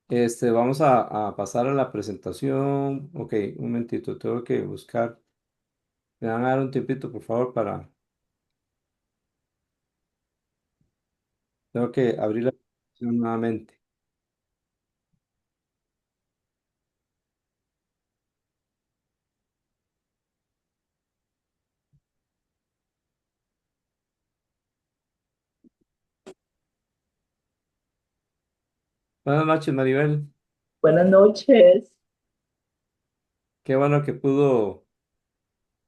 Vamos a pasar a la presentación. Ok, un momentito, tengo que buscar. Me van a dar un tiempito, por favor, tengo que abrir la presentación nuevamente. Buenas noches, Maribel. Buenas noches. Qué bueno que pudo.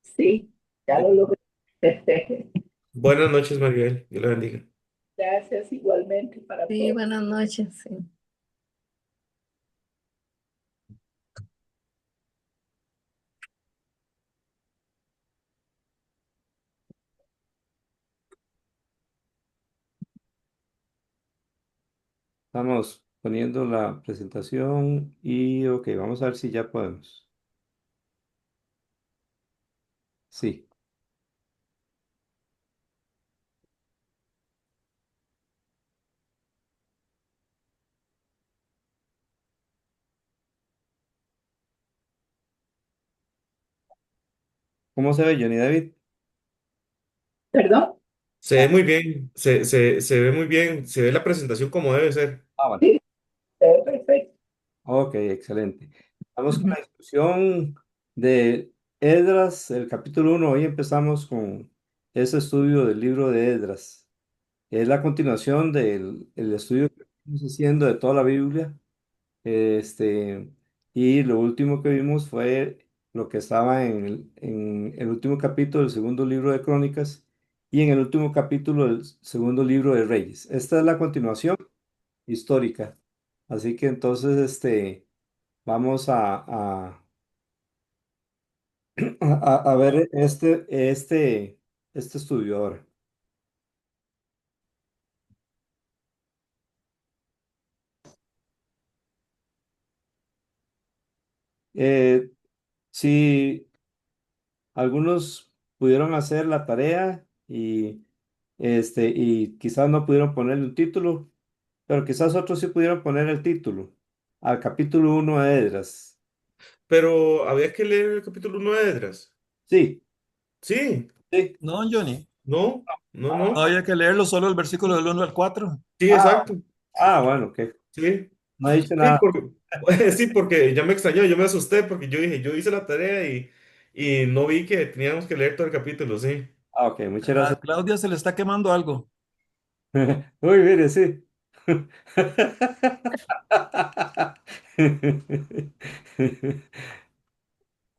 Sí, ya eh, lo logré. Buenas noches, Maribel. Dios la bendiga. Gracias igualmente para Sí, todos. buenas noches. Sí. Estamos poniendo la presentación y ok, vamos a ver si ya podemos. Sí. ¿Cómo se ve, Johnny David? ¿Perdón? Se ve muy bien, se ve muy bien, se ve la presentación como debe ser. Ah, vale. Sí, se ve perfecto. Ok, excelente. Vamos con Ujú. la discusión de Esdras, el capítulo uno. Hoy empezamos con ese estudio del libro de Esdras. Es la continuación del el estudio que estamos haciendo de toda la Biblia. Este, y lo último que vimos fue lo que estaba en el último capítulo del segundo libro de Crónicas y en el último capítulo del segundo libro de Reyes. Esta es la continuación histórica. Así que entonces, vamos a ver este estudio ahora. Eh, si algunos pudieron hacer la tarea y quizás no pudieron ponerle un título, pero quizás otros sí pudieron poner el título al capítulo uno de Esdras. Pero había que leer el capítulo 1 de Edras. Sí, Sí, sí. No, Johnny. no, no, No no. había que leerlo solo el versículo del 1 al 4. Sí, Ah, exacto. bueno, que Sí, no he dicho sí, nada. porque, sí, porque ya me extrañó, yo me asusté porque yo dije, yo hice la tarea y no vi que teníamos que leer todo el capítulo, sí. Ah, ok, muchas A gracias. Claudia se le está quemando algo. Uy, mire, sí.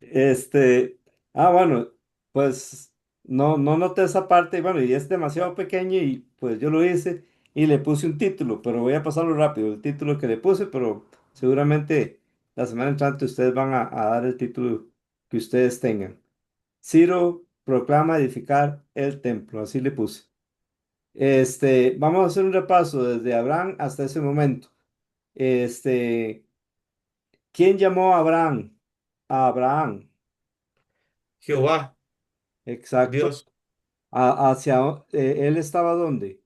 Este, bueno, pues no noté esa parte, bueno, y es demasiado pequeño y pues yo lo hice y le puse un título, pero voy a pasarlo rápido, el título que le puse, pero seguramente la semana entrante ustedes van a dar el título que ustedes tengan. Ciro proclama edificar el templo, así le puse. Vamos a hacer un repaso desde Abraham hasta ese momento. Este, ¿Quién llamó a Abraham? A Abraham, Jehová, exacto. Dios, ¿Él estaba dónde?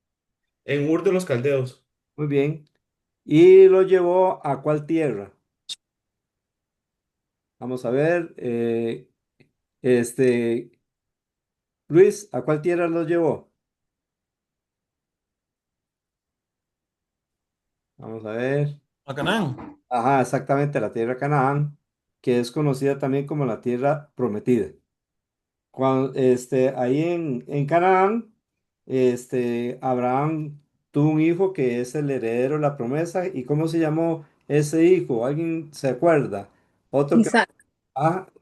en Ur de los Caldeos. Muy bien. ¿Y lo llevó a cuál tierra? Vamos a ver. Este, Luis, ¿a cuál tierra lo llevó? Vamos a ver. A Canaán. Ajá, exactamente, la tierra de Canaán, que es conocida también como la tierra prometida. Ahí en Canaán, Abraham tuvo un hijo que es el heredero de la promesa. ¿Y cómo se llamó ese hijo? ¿Alguien se acuerda? Otro que... Isaac.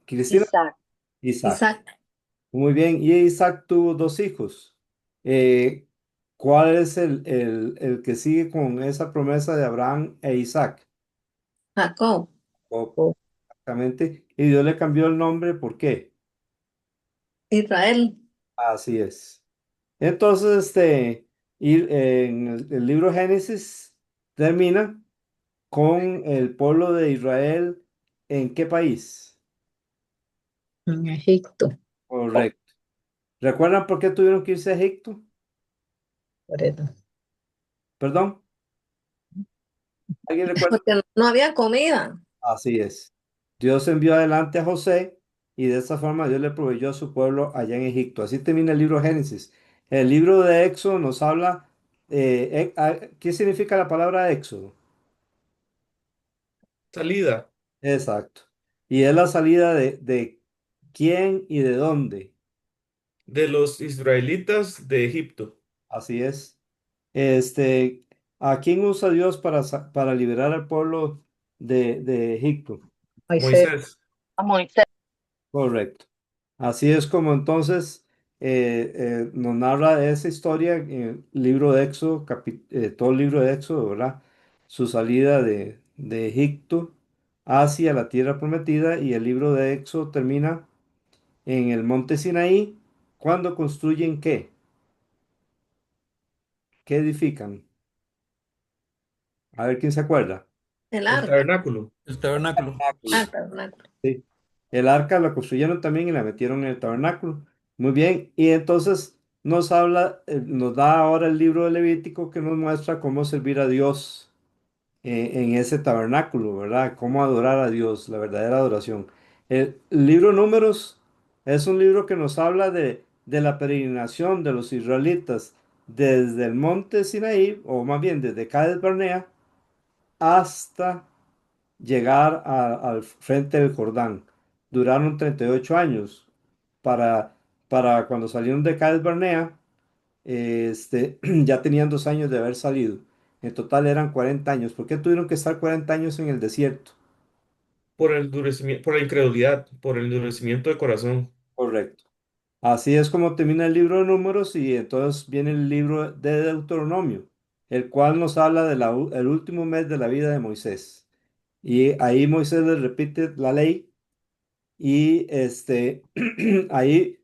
Cristina. Isaac. Isaac. Isaac. Muy bien. Y Isaac tuvo dos hijos. Eh, ¿Cuál es el que sigue con esa promesa de Abraham e Isaac? Jacob. Oh, exactamente. Y Dios le cambió el nombre. ¿Por qué? Israel. Así es. Entonces, en el libro Génesis termina con el pueblo de Israel. ¿En qué país? En Egipto. Correcto. ¿Recuerdan por qué tuvieron que irse a Egipto? Por eso. Perdón. ¿Alguien recuerda? porque no había comida. Así es. Dios envió adelante a José y de esa forma Dios le proveyó a su pueblo allá en Egipto. Así termina el libro de Génesis. El libro de Éxodo nos habla, ¿qué significa la palabra Éxodo? Salida Exacto. Y es la salida de quién y de dónde. de los israelitas de Egipto. Así es. Este, ¿A quién usa Dios para liberar al pueblo de Egipto? Moisés. Moisés. A Moisés. Correcto. Así es como entonces nos narra esa historia en el libro de Éxodo, todo el libro de Éxodo, ¿verdad? Su salida de Egipto hacia la tierra prometida y el libro de Éxodo termina en el monte Sinaí cuando construyen ¿qué? ¿Qué edifican? A ver quién se acuerda. El El arca. tabernáculo. El tabernáculo. Ah, tabernáculo. Sí. El arca la construyeron también y la metieron en el tabernáculo. Muy bien. Y entonces nos habla, nos da ahora el libro de Levítico que nos muestra cómo servir a Dios en ese tabernáculo, ¿verdad? Cómo adorar a Dios, la verdadera adoración. El libro Números es un libro que nos habla de la peregrinación de los israelitas desde el monte Sinaí, o más bien desde Cádiz Barnea, hasta llegar al frente del Jordán. Duraron 38 años para, para cuando salieron de Cádiz Barnea, ya tenían 2 años de haber salido. En total eran 40 años. ¿Por qué tuvieron que estar 40 años en el desierto? Por el endurecimiento, por la incredulidad, por el endurecimiento de corazón. Correcto. Así es como termina el libro de Números y entonces viene el libro de Deuteronomio, el cual nos habla del último mes de la vida de Moisés. Y ahí Moisés le repite la ley. Y ahí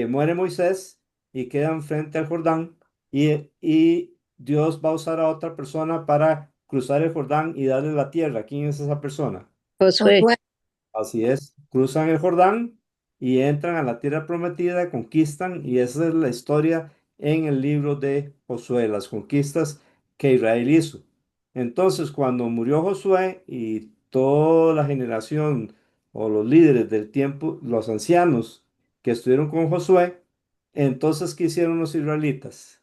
muere Moisés y quedan frente al Jordán y Dios va a usar a otra persona para cruzar el Jordán y darle la tierra. ¿Quién es esa persona? Josué. Así es, cruzan el Jordán y entran a la tierra prometida, conquistan, y esa es la historia en el libro de Josué, las conquistas que Israel hizo. Entonces, cuando murió Josué y toda la generación o los líderes del tiempo, los ancianos que estuvieron con Josué, entonces, ¿qué hicieron los israelitas?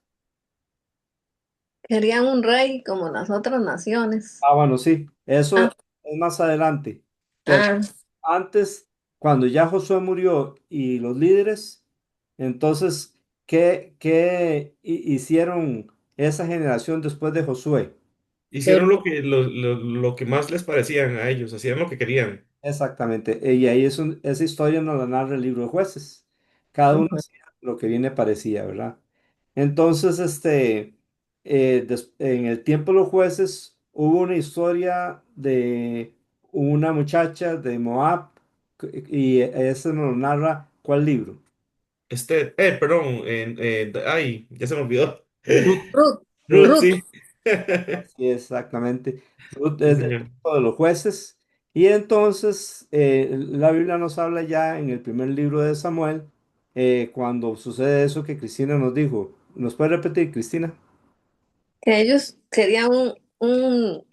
Querían un rey como las otras naciones. Ah, bueno, sí, eso Ah, es más adelante. Pero ah, antes, cuando ya Josué murió y los líderes, entonces, ¿qué hicieron esa generación después de Josué? Hicieron lo que más les parecían a ellos, hacían lo que querían. Exactamente. Y ahí esa historia nos la narra el libro de Jueces. Cada uno ujú. hacía lo que bien le parecía, ¿verdad? Entonces, en el tiempo de los jueces hubo una historia de una muchacha de Moab y ese nos lo narra ¿cuál libro? Perdón, ay, ya se me olvidó. Ruth. Ruth, Ruth, Ruth. sí. Sí, exactamente. Ruth Sí, es del señor. tiempo de los jueces. Y entonces la Biblia nos habla ya en el primer libro de Samuel, cuando sucede eso que Cristina nos dijo. ¿Nos puede repetir, Cristina? Que ellos querían un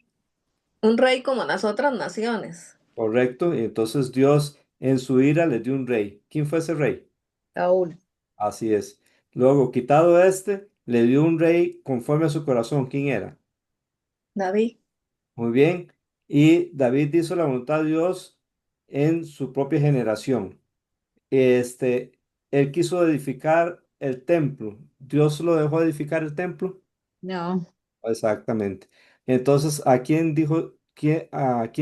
rey como las otras naciones. Correcto. Y entonces Dios en su ira les dio un rey. ¿Quién fue ese rey? Saúl. Así es. Luego, quitado le dio un rey conforme a su corazón. ¿Quién era? David. Muy bien. Y David hizo la voluntad de Dios en su propia generación. Este, Él quiso edificar el templo. ¿Dios lo dejó edificar el templo? No. Exactamente. Entonces, a quién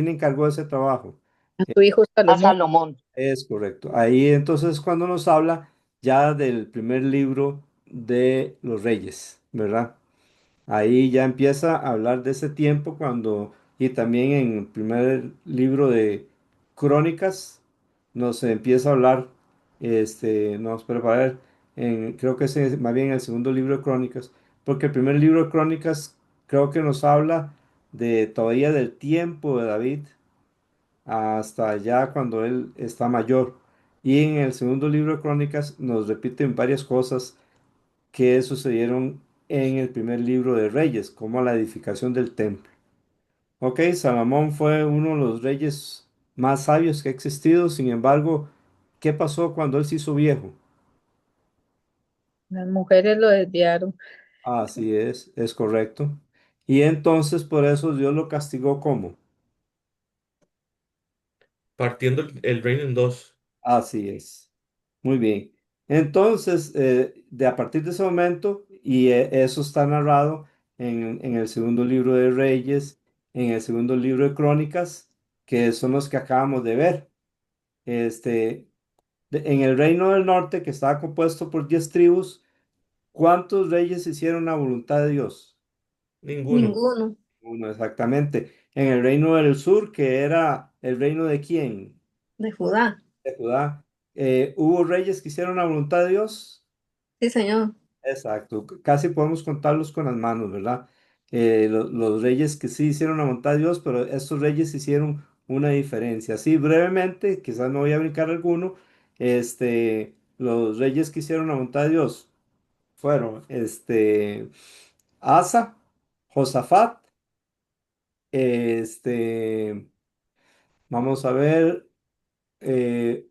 encargó ese trabajo? A tu hijo A Salomón. Salomón. Es correcto. Ahí entonces cuando nos habla ya del primer libro de los reyes, ¿verdad? Ahí ya empieza a hablar de ese tiempo y también en el primer libro de Crónicas, nos empieza a hablar, nos prepara, creo que es más bien el segundo libro de Crónicas, porque el primer libro de Crónicas creo que nos habla de todavía del tiempo de David hasta ya cuando él está mayor. Y en el segundo libro de Crónicas nos repiten varias cosas que sucedieron en el primer libro de Reyes, como la edificación del templo. Ok, Salomón fue uno de los reyes más sabios que ha existido. Sin embargo, ¿qué pasó cuando él se hizo viejo? Las mujeres lo desviaron. Así es correcto. Y entonces por eso Dios lo castigó como. partiendo el reino en dos. Así es. Muy bien. Entonces, de a partir de ese momento, y eso está narrado en el segundo libro de Reyes, en el segundo libro de Crónicas, que son los que acabamos de ver. Este, en el reino del norte, que estaba compuesto por 10 tribus, ¿cuántos reyes hicieron la voluntad de Dios? Ninguno. Ninguno. Uno, exactamente. En el reino del sur, que era el reino de quién? De Judá. De Judá. ¿Hubo reyes que hicieron la voluntad de Dios? Sí, señor. Exacto. Casi podemos contarlos con las manos, ¿verdad? Los reyes que sí hicieron la voluntad de Dios, pero estos reyes hicieron una diferencia. Así brevemente, quizás no voy a brincar alguno, los reyes que hicieron la voluntad de Dios fueron Asa, Josafat, este, vamos a ver,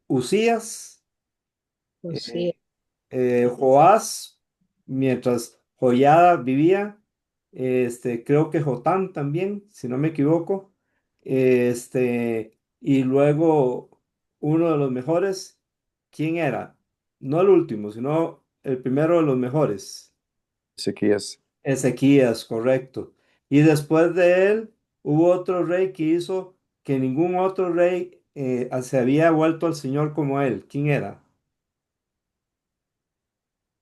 Usías, Pues sí. eh, Joás, mientras Joiada vivía, creo que Jotán también, si no me equivoco, y luego uno de los mejores, ¿quién era? No el último, sino el primero de los mejores. Ezequías. Ezequías, correcto. Y después de él hubo otro rey que hizo que ningún otro rey se había vuelto al Señor como él. ¿Quién era?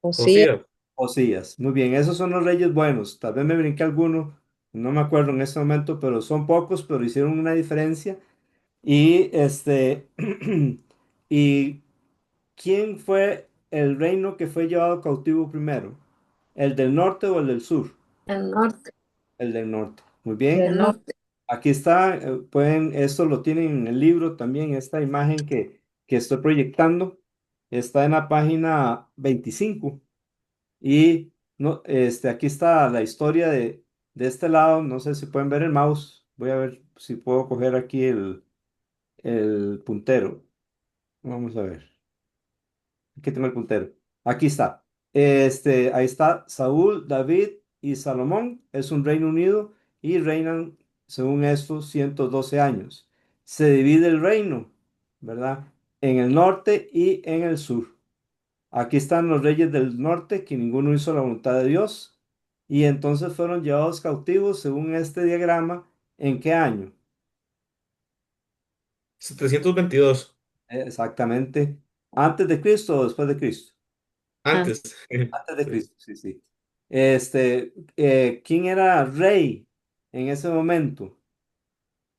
Pues sí. Josías. Osías. Muy bien, esos son los reyes buenos. Tal vez me brinqué alguno, no me acuerdo en este momento, pero son pocos, pero hicieron una diferencia. Y ¿y quién fue el reino que fue llevado cautivo primero? ¿El del norte o el del sur? El norte. El del norte. Muy bien. Del norte. Aquí está, esto lo tienen en el libro también, esta imagen que estoy proyectando, está en la página 25 y no, aquí está la historia de este lado, no sé si pueden ver el mouse, voy a ver si puedo coger aquí el puntero, vamos a ver. Aquí tengo el puntero. Aquí está. Ahí está Saúl, David y Salomón. Es un reino unido y reinan, según esto, 112 años. Se divide el reino, ¿verdad? En el norte y en el sur. Aquí están los reyes del norte, que ninguno hizo la voluntad de Dios. Y entonces fueron llevados cautivos, según este diagrama. ¿En qué año? 722. Exactamente. ¿Antes de Cristo o después de Cristo? Ah, Antes. Antes de Sí. Cristo, sí, sí. ¿Quién era rey en ese momento?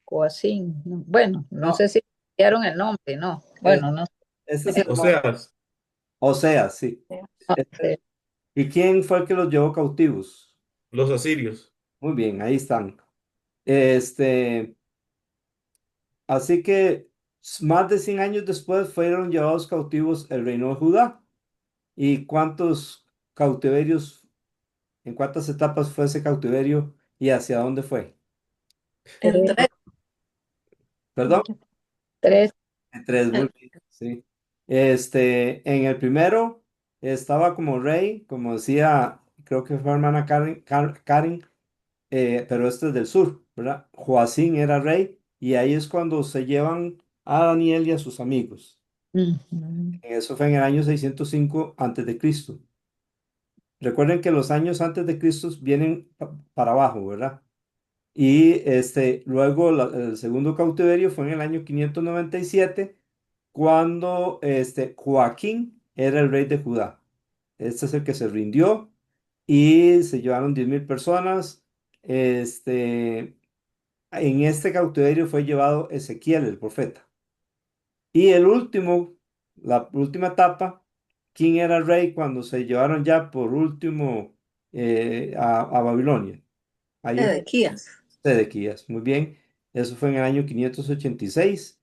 Coacín. Bueno, no No, sé si cambiaron el nombre, no. es- Bueno, no este es sé. el nombre. Oseas. Oseas, sí. No Este- sé. ¿Y quién fue el que los llevó cautivos? Los asirios. Muy bien, ahí están. Este, así que más de 100 años después fueron llevados cautivos el reino de Judá. ¿Y cuántos cautiverios, en cuántas etapas fue ese cautiverio y hacia dónde fue? En tres. ¿Perdón? Tres. Tres, muy bien, sí. En el primero estaba como rey, como decía, creo que fue hermana Karen, pero este es del sur, ¿verdad? Joacín era rey y ahí es cuando se llevan a Daniel y a sus amigos. Ujú. Eso fue en el año 605 antes de Cristo. Recuerden que los años antes de Cristo vienen para abajo, ¿verdad? Y luego el segundo cautiverio fue en el año 597 cuando Joaquín era el rey de Judá. Este es el que se rindió y se llevaron 10.000 personas. En este cautiverio fue llevado Ezequiel, el profeta. Y el último, la última etapa, ¿quién era el rey cuando se llevaron ya por último a Babilonia? Ahí Ezequías. Sedequías, muy bien. Eso fue en el año 586.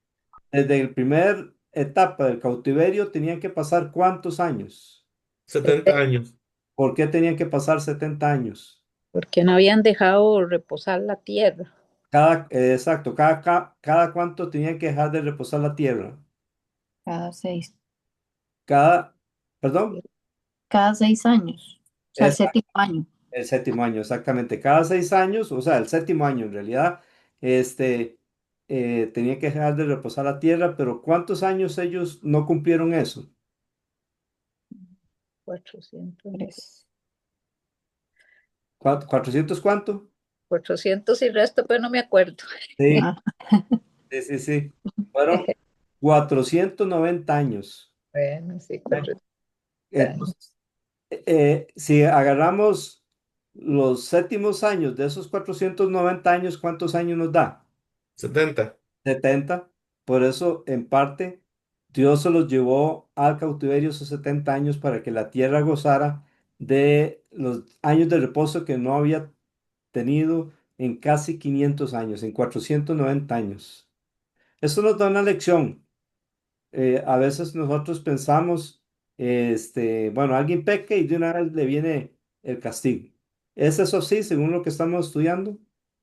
Desde el primer etapa del cautiverio tenían que pasar ¿cuántos años? 70 años. ¿Por qué tenían que pasar 70 años? Porque no habían dejado reposar la tierra. exacto, cada cuánto tenían que dejar de reposar la tierra. Cada seis. Cada, perdón, Cada 6 años. O sea, el es séptimo año. el séptimo año, exactamente. Cada 6 años, o sea, el séptimo año en realidad, este, tenía que dejar de reposar la tierra, pero ¿cuántos años ellos no cumplieron eso? 400. ¿400 cuánto? 400 y resto, pero no me acuerdo. Sí, Ah, sí, sí, sí. Fueron 490 años. bueno, sí, ¿Eh? 400 años. Entonces, si agarramos los séptimos años de esos 490 años, ¿cuántos años nos da? 70. 70. Por eso, en parte, Dios se los llevó al cautiverio esos 70 años para que la tierra gozara de los años de reposo que no había tenido en casi 500 años, en 490 años. Esto nos da una lección. A veces nosotros pensamos, bueno, alguien peca y de una vez le viene el castigo. ¿Es eso así, según lo que estamos estudiando?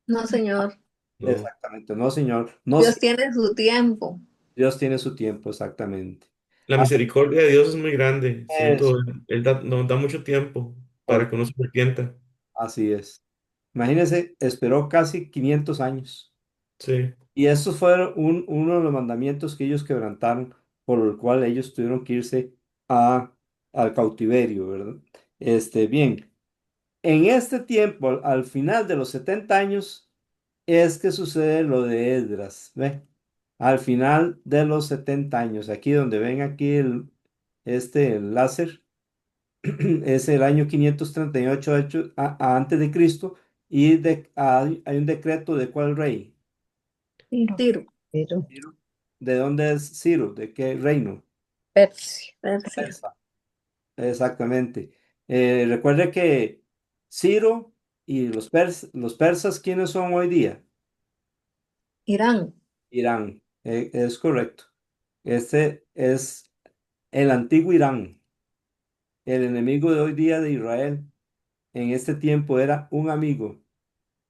No, señor. No. Exactamente, no, señor. No, Dios tiene su tiempo. Dios tiene su tiempo, exactamente. La Ah, misericordia de Dios es muy grande. es, Siento, Él nos da mucho tiempo para por- que uno se arrepienta. así es. Imagínense, esperó casi 500 años. Sí. Y estos fueron uno de los mandamientos que ellos quebrantaron, por el cual ellos tuvieron que irse al cautiverio, ¿verdad? Bien, en este tiempo, al final de los 70 años, es que sucede lo de Esdras, ¿ve? Al final de los 70 años, aquí donde ven aquí el láser. Es el año 538 antes de Cristo y hay un decreto de cuál rey. Tiro. Tiro. Tiro. Ciro. ¿De dónde es Ciro? ¿De qué reino? Persia. Persia. Persa. Exactamente. Recuerde que Ciro y los persas, ¿quiénes son hoy día? Irán. Irán. Es correcto. Este es el antiguo Irán, el enemigo de hoy día de Israel. En este tiempo era un amigo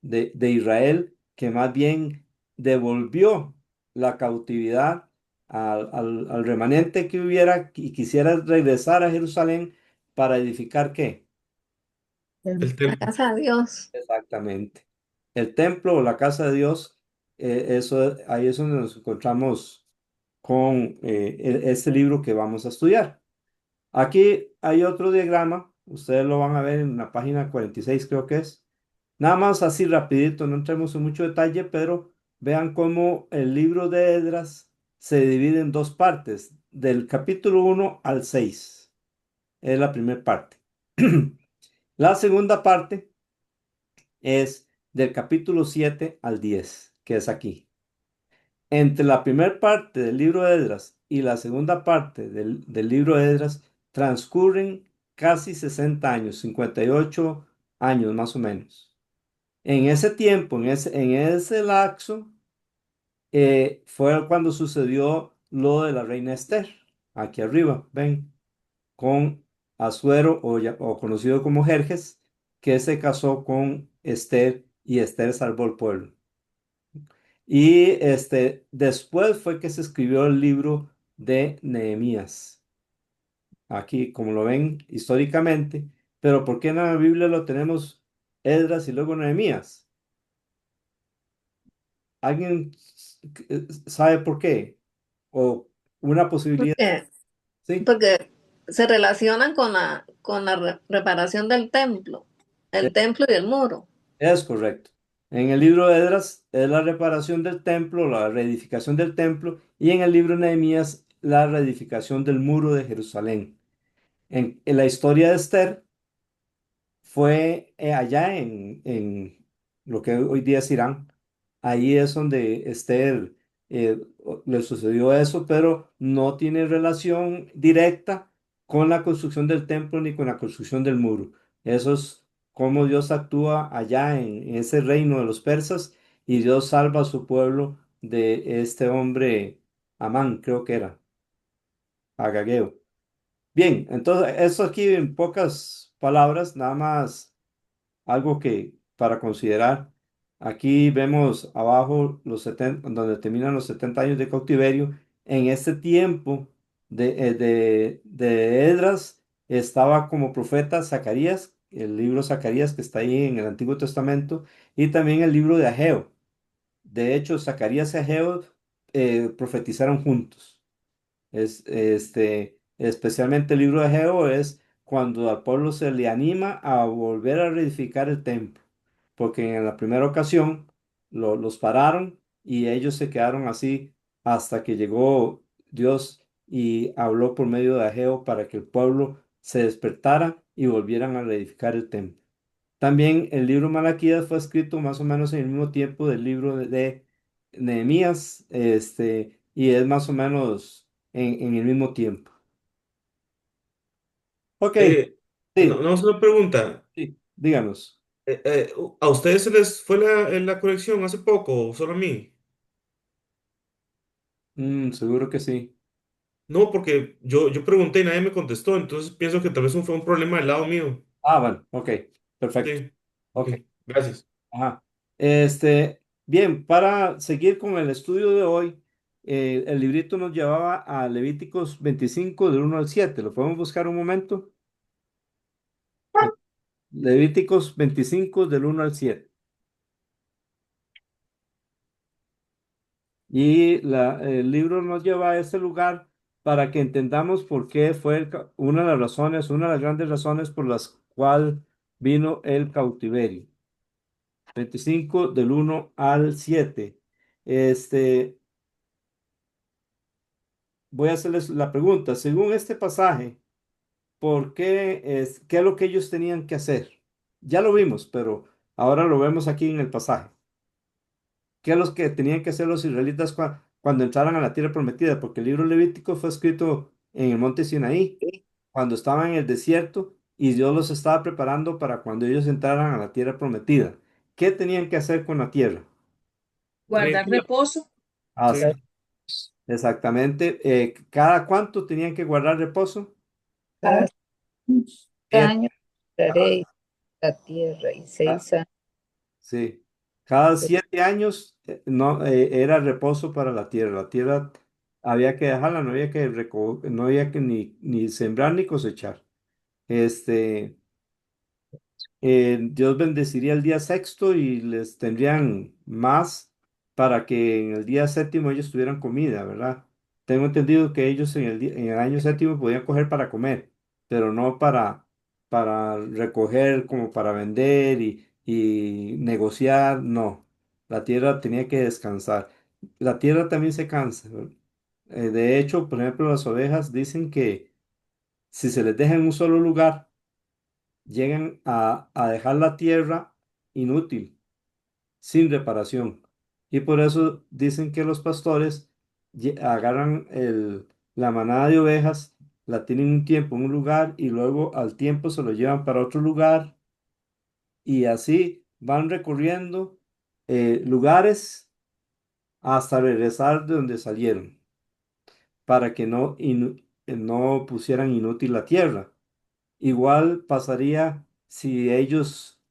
de Israel, que más bien devolvió la cautividad al remanente que hubiera y quisiera regresar a Jerusalén para edificar ¿qué? El La templo. casa de Dios. Exactamente. El templo o la casa de Dios, ahí es donde nos encontramos con este libro que vamos a estudiar. Aquí hay otro diagrama, ustedes lo van a ver en la página 46 creo que es. Nada más así rapidito, no entremos en mucho detalle, pero vean cómo el libro de Esdras se divide en dos partes, del capítulo 1 al 6. Es la primera parte. La segunda parte es del capítulo 7 al 10, que es aquí. Entre la primera parte del libro de Esdras y la segunda parte del libro de Esdras transcurren casi 60 años, 58 años más o menos. En ese tiempo, en ese lapso, fue cuando sucedió lo de la reina Esther, aquí arriba, ven, con Asuero o conocido como Jerjes, que se casó con Esther y Esther salvó el pueblo. Y después fue que se escribió el libro de Nehemías, aquí como lo ven históricamente, pero ¿por qué en la Biblia lo tenemos Esdras y luego Nehemías? ¿Alguien sabe por qué? O una posibilidad, Porque, ¿sí? porque se relacionan con la reparación del templo. E- El templo y el muro. Es correcto. En el libro de Esdras es la reparación del templo, la reedificación del templo, y en el libro de Nehemías la reedificación del muro de Jerusalén. En la historia de Esther fue allá en lo que hoy día es Irán. Ahí es donde Esther le sucedió eso, pero no tiene relación directa con la construcción del templo ni con la construcción del muro. Eso es cómo Dios actúa allá en ese reino de los persas y Dios salva a su pueblo de este hombre, Amán, creo que era, Agageo. Bien, entonces eso aquí en pocas palabras, nada más algo que para considerar. Aquí vemos abajo los 70, donde terminan los 70 años de cautiverio. En este tiempo de Esdras estaba como profeta Zacarías, el libro Zacarías que está ahí en el Antiguo Testamento, y también el libro de Ageo. De hecho, Zacarías y Ageo profetizaron juntos. Especialmente el libro de Ageo es cuando al pueblo se le anima a volver a reedificar el templo, porque en la primera ocasión los pararon y ellos se quedaron así hasta que llegó Dios y habló por medio de Ageo para que el pueblo se despertara y volvieran a reedificar el templo. También el libro Malaquías fue escrito más o menos en el mismo tiempo del libro de Nehemías, y es más o menos en el mismo tiempo. Ok, Eh, no, sí, no es una pregunta. sí, díganos. ¿A ustedes se les fue la conexión hace poco o solo a mí? Seguro que sí. No, porque yo pregunté y nadie me contestó, entonces pienso que tal vez fue un problema del lado mío. Ah, bueno, ok, perfecto. Sí, ok, Ok, gracias. ajá. Bien, para seguir con el estudio de hoy, el librito nos llevaba a Levíticos 25 del 1 al 7. ¿Lo podemos buscar un momento? Levíticos 25 del 1 al 7. Y el libro nos lleva a este lugar para que entendamos por qué fue una de las razones, una de las grandes razones por las cuales vino el cautiverio. 25 del 1 al 7. Este, Voy a hacerles la pregunta. Según este pasaje, ¿qué es lo que ellos tenían que hacer? Ya lo vimos, pero ahora lo vemos aquí en el pasaje. ¿Qué es lo que tenían que hacer los israelitas cuando entraran a la tierra prometida? Porque el libro Levítico fue escrito en el monte Sinaí, cuando estaban en el desierto y Dios los estaba preparando para cuando ellos entraran a la tierra prometida. ¿Qué tenían que hacer con la tierra? Tenían Guardar que- reposo. Así, sí, exactamente. ¿Cada cuánto tenían que guardar reposo? Cada eh, año daré la tierra y Ah, 6 años. sí. Cada 7 años no, era reposo para la tierra. La tierra había que dejarla, no había que no había que ni sembrar ni cosechar. Este, Dios bendeciría el día sexto y les tendrían más para que en el día séptimo ellos tuvieran comida, ¿verdad? Tengo entendido que ellos en el año séptimo podían coger para comer, pero no para recoger como para vender y negociar, no. La tierra tenía que descansar. La tierra también se cansa, ¿verdad? De hecho, por ejemplo, las ovejas dicen que si se les deja en un solo lugar, llegan a dejar la tierra inútil, sin reparación. Y por eso dicen que los pastores agarran la manada de ovejas, la tienen un tiempo en un lugar y luego al tiempo se lo llevan para otro lugar y así van recorriendo lugares hasta regresar de donde salieron, para que no pusieran inútil la tierra. Igual pasaría si ellos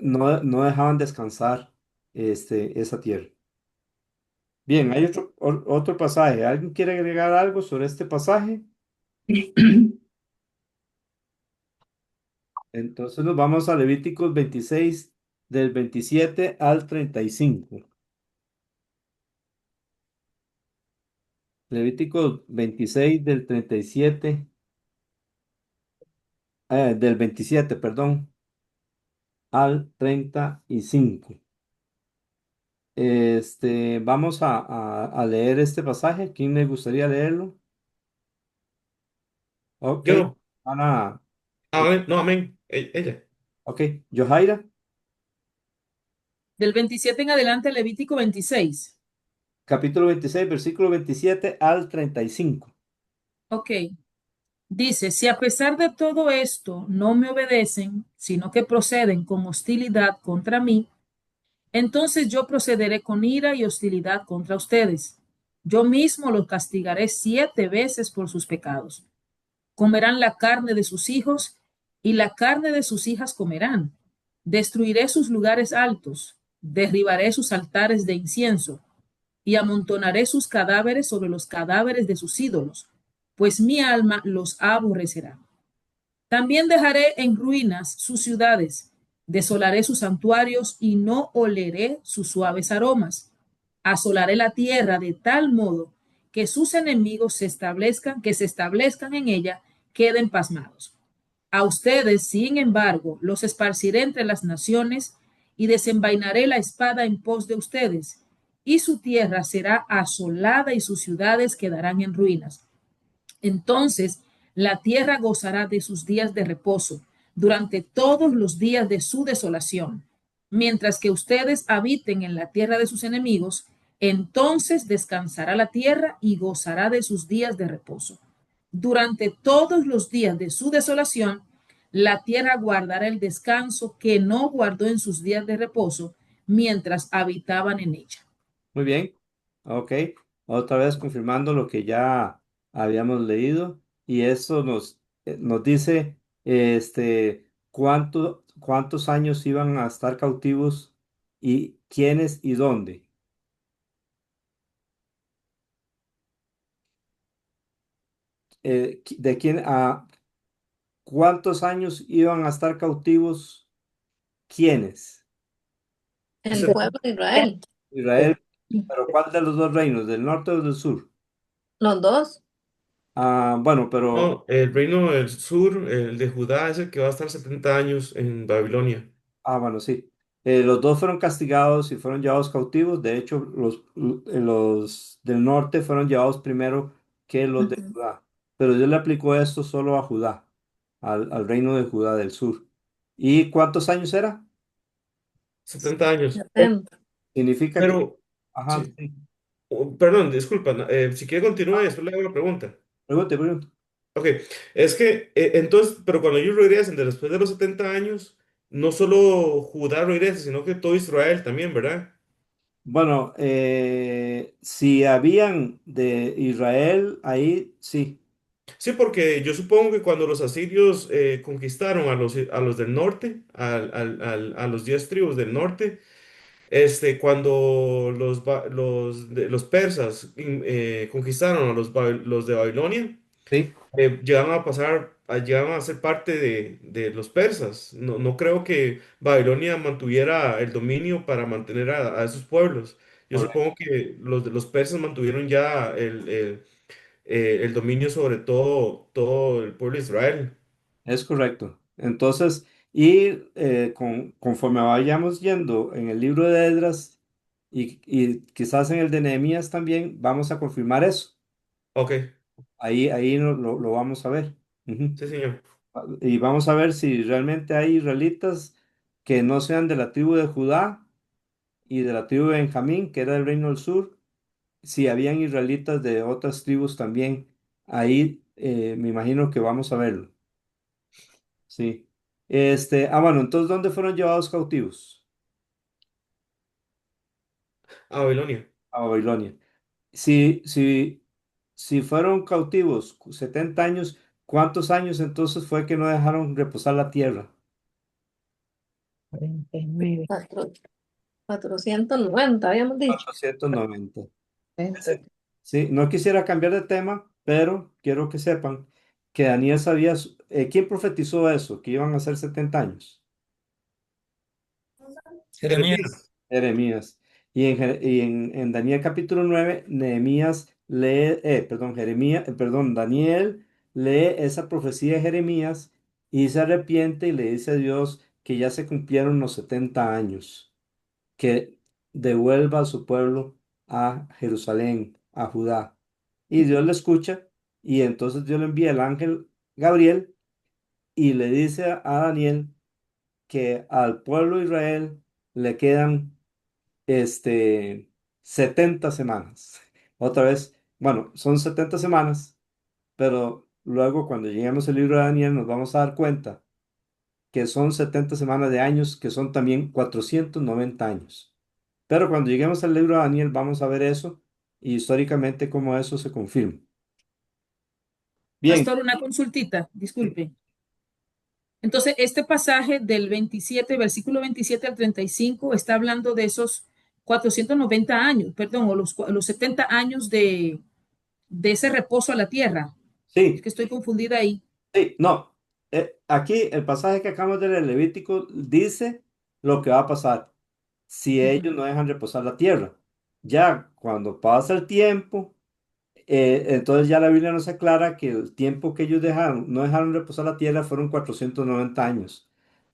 no dejaban descansar esa tierra. Bien, hay otro pasaje. ¿Alguien quiere agregar algo sobre este pasaje? Entonces nos vamos a Levíticos 26 del 27 al 35. Levíticos 26 del 27, perdón, al 35. Vamos a leer este pasaje. ¿Quién le gustaría leerlo? Ok, yo, Ana. amén, no, amén, ella. Ok, Johaira, Del 27 en adelante, Levítico 26. capítulo 26, versículo 27 al 35. Ok. Dice, si a pesar de todo esto no me obedecen, sino que proceden con hostilidad contra mí, entonces yo procederé con ira y hostilidad contra ustedes. Yo mismo los castigaré 7 veces por sus pecados. Comerán la carne de sus hijos y la carne de sus hijas comerán. Destruiré sus lugares altos, derribaré sus altares de incienso y amontonaré sus cadáveres sobre los cadáveres de sus ídolos, pues mi alma los aborrecerá. También dejaré en ruinas sus ciudades, desolaré sus santuarios y no oleré sus suaves aromas. Asolaré la tierra de tal modo que sus enemigos se establezcan en ella, queden pasmados. A ustedes, sin embargo, los esparciré entre las naciones y desenvainaré la espada en pos de ustedes, y su tierra será asolada y sus ciudades quedarán en ruinas. Entonces la tierra gozará de sus días de reposo durante todos los días de su desolación, mientras que ustedes habiten en la tierra de sus enemigos, entonces descansará la tierra y gozará de sus días de reposo. Durante todos los días de su desolación, la tierra guardará el descanso que no guardó en sus días de reposo mientras habitaban en ella. Muy bien. Ok. Otra vez confirmando lo que ya habíamos leído. Y eso nos dice cuántos años iban a estar cautivos y quiénes y dónde. ¿De quién a cuántos años iban a estar cautivos? ¿Quiénes? El Ese- pueblo de Israel, Israel. ¿Pero cuál de los dos reinos? ¿Del norte o del sur? los dos. Ah, bueno, pero No, el reino del sur, el de Judá, es el que va a estar 70 años en Babilonia. Bueno, sí. Los dos fueron castigados y fueron llevados cautivos. De hecho, los del norte fueron llevados primero que los de Ujú. Judá. Pero Dios le aplicó esto solo a Judá, al reino de Judá del sur. ¿Y cuántos años era? 70 años. 70. Significa que... Pero, Ajá, sí. sí. Perdón, disculpa, si quiere continúe, después le hago la pregunta. Pregunte, pregunte. Ok, es que entonces, pero cuando ellos regresen después de los 70 años, no solo Judá regresa, sino que todo Israel también, ¿verdad? Bueno, si habían de Israel ahí, sí. Sí, porque yo supongo que cuando los asirios conquistaron a los del norte, a los 10 tribus del norte, cuando los persas conquistaron a los de Babilonia, Sí. llegaban a ser parte de los persas. No, no creo que Babilonia mantuviera el dominio para mantener a esos pueblos. Yo Correcto. supongo que los de los persas mantuvieron ya el dominio sobre todo el pueblo de Israel. Es correcto. Entonces, y conforme vayamos yendo en el libro de Esdras y quizás en el de Nehemías también, vamos a confirmar eso. Ok, Ahí lo vamos a ver. Ujú. sí, señor. Y vamos a ver si realmente hay israelitas que no sean de la tribu de Judá y de la tribu de Benjamín, que era del reino del sur, si habían israelitas de otras tribus también. Ahí me imagino que vamos a verlo. Sí. Bueno, entonces, ¿dónde fueron llevados cautivos? A Babilonia. A Babilonia. Si, si, si fueron cautivos 70 años, ¿cuántos años entonces fue que no dejaron reposar la tierra? 49. 490, habíamos dicho. 490. 40. Sí, no quisiera cambiar de tema, pero quiero que sepan que Daniel sabía, ¿quién profetizó eso? Que iban a ser 70 años. Jeremías. Jeremías. En Daniel capítulo 9 Nehemías lee, perdón, Jeremías, perdón, Daniel lee esa profecía de Jeremías y se arrepiente y le dice a Dios que ya se cumplieron los 70 años, que devuelva a su pueblo a Jerusalén, a Judá. Y Dios le escucha y entonces Dios le envía el ángel Gabriel y le dice a Daniel que al pueblo de Israel le quedan 70 semanas. Otra vez, bueno, son 70 semanas, pero luego cuando lleguemos al libro de Daniel nos vamos a dar cuenta que son 70 semanas de años, que son también 490 años. Pero cuando lleguemos al libro de Daniel vamos a ver eso y históricamente cómo eso se confirma. Bien, Pastor, una consultita, disculpe. Entonces, este pasaje del 27, versículo 27 al 35, está hablando de esos 490 años, perdón, o los 70 años de ese reposo a la tierra. Es Sí, que estoy confundida ahí. sí, no. Aquí el pasaje que acabamos de leer, Levítico, dice lo que va a pasar si ellos Ujú. no dejan reposar la tierra. Ya cuando pasa el tiempo, entonces ya la Biblia nos aclara que el tiempo que ellos dejaron, no dejaron reposar la tierra fueron 490 años,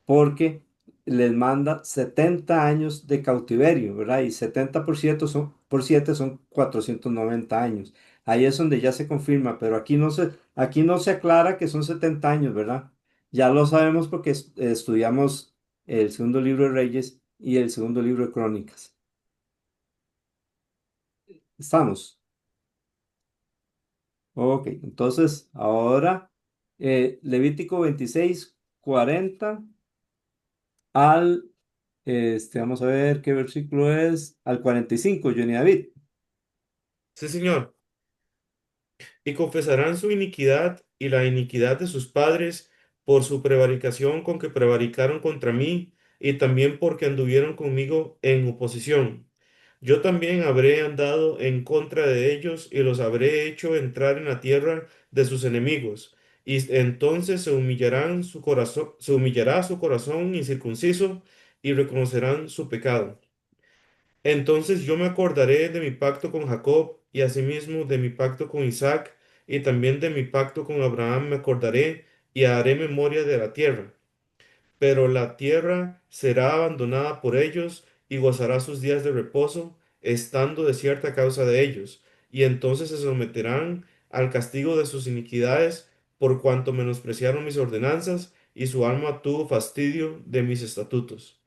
porque les manda 70 años de cautiverio, ¿verdad? Y 70% por 7 son 490 años. Ahí es donde ya se confirma, pero aquí no se aclara que son 70 años, ¿verdad? Ya lo sabemos porque estudiamos el segundo libro de Reyes y el segundo libro de Crónicas. ¿Estamos? Ok, entonces ahora Levítico 26 40 al, vamos a ver qué versículo es, al 45, Johnny David. Sí, señor. Y confesarán su iniquidad y la iniquidad de sus padres por su prevaricación con que prevaricaron contra mí, y también porque anduvieron conmigo en oposición. Yo también habré andado en contra de ellos y los habré hecho entrar en la tierra de sus enemigos. Y entonces se humillará su corazón incircunciso y reconocerán su pecado. Entonces yo me acordaré de mi pacto con Jacob y asimismo de mi pacto con Isaac y también de mi pacto con Abraham me acordaré y haré memoria de la tierra. Pero la tierra será abandonada por ellos y gozará sus días de reposo, estando desierta a causa de ellos. Y entonces se someterán al castigo de sus iniquidades por cuanto menospreciaron mis ordenanzas y su alma tuvo fastidio de mis estatutos.